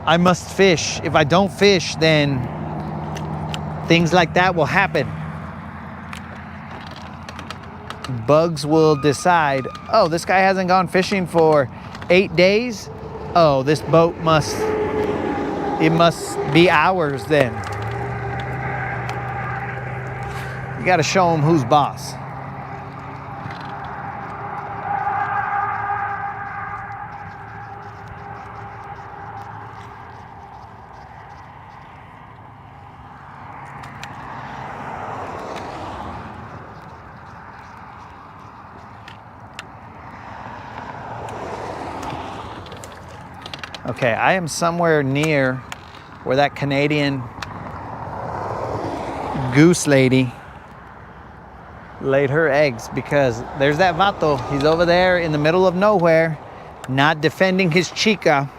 I must fish. If I don't fish, then things like that will happen. Bugs will decide, oh, this guy hasn't gone fishing for 8 days. Oh, this boat must be ours then. You got to show them who's boss. Okay, I am somewhere near where that Canadian goose lady laid her eggs, because there's that vato. He's over there in the middle of nowhere, not defending his chica.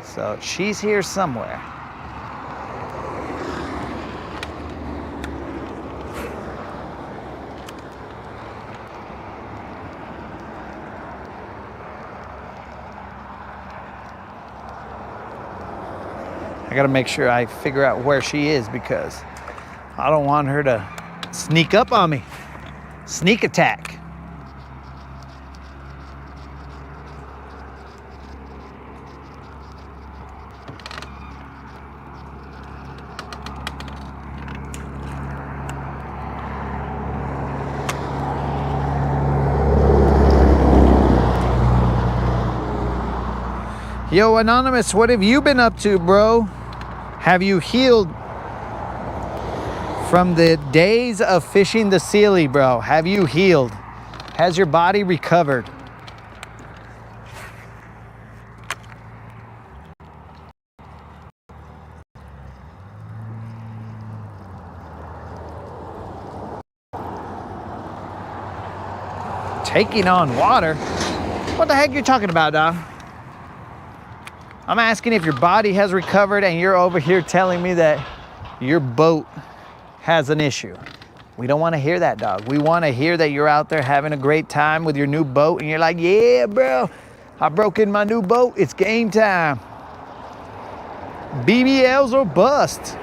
So she's here somewhere. I gotta make sure I figure out where she is, because I don't want her to sneak up on me. Sneak attack. Yo, Anonymous, what have you been up to, bro? Have you healed from the days of fishing the Sealy, bro? Have you healed? Has your body recovered? Taking on water? What the heck are you talking about, dog? I'm asking if your body has recovered, and you're over here telling me that your boat has an issue. We don't want to hear that, dog. We want to hear that you're out there having a great time with your new boat, and you're like, yeah, bro, I broke in my new boat. It's game time. BBLs or bust.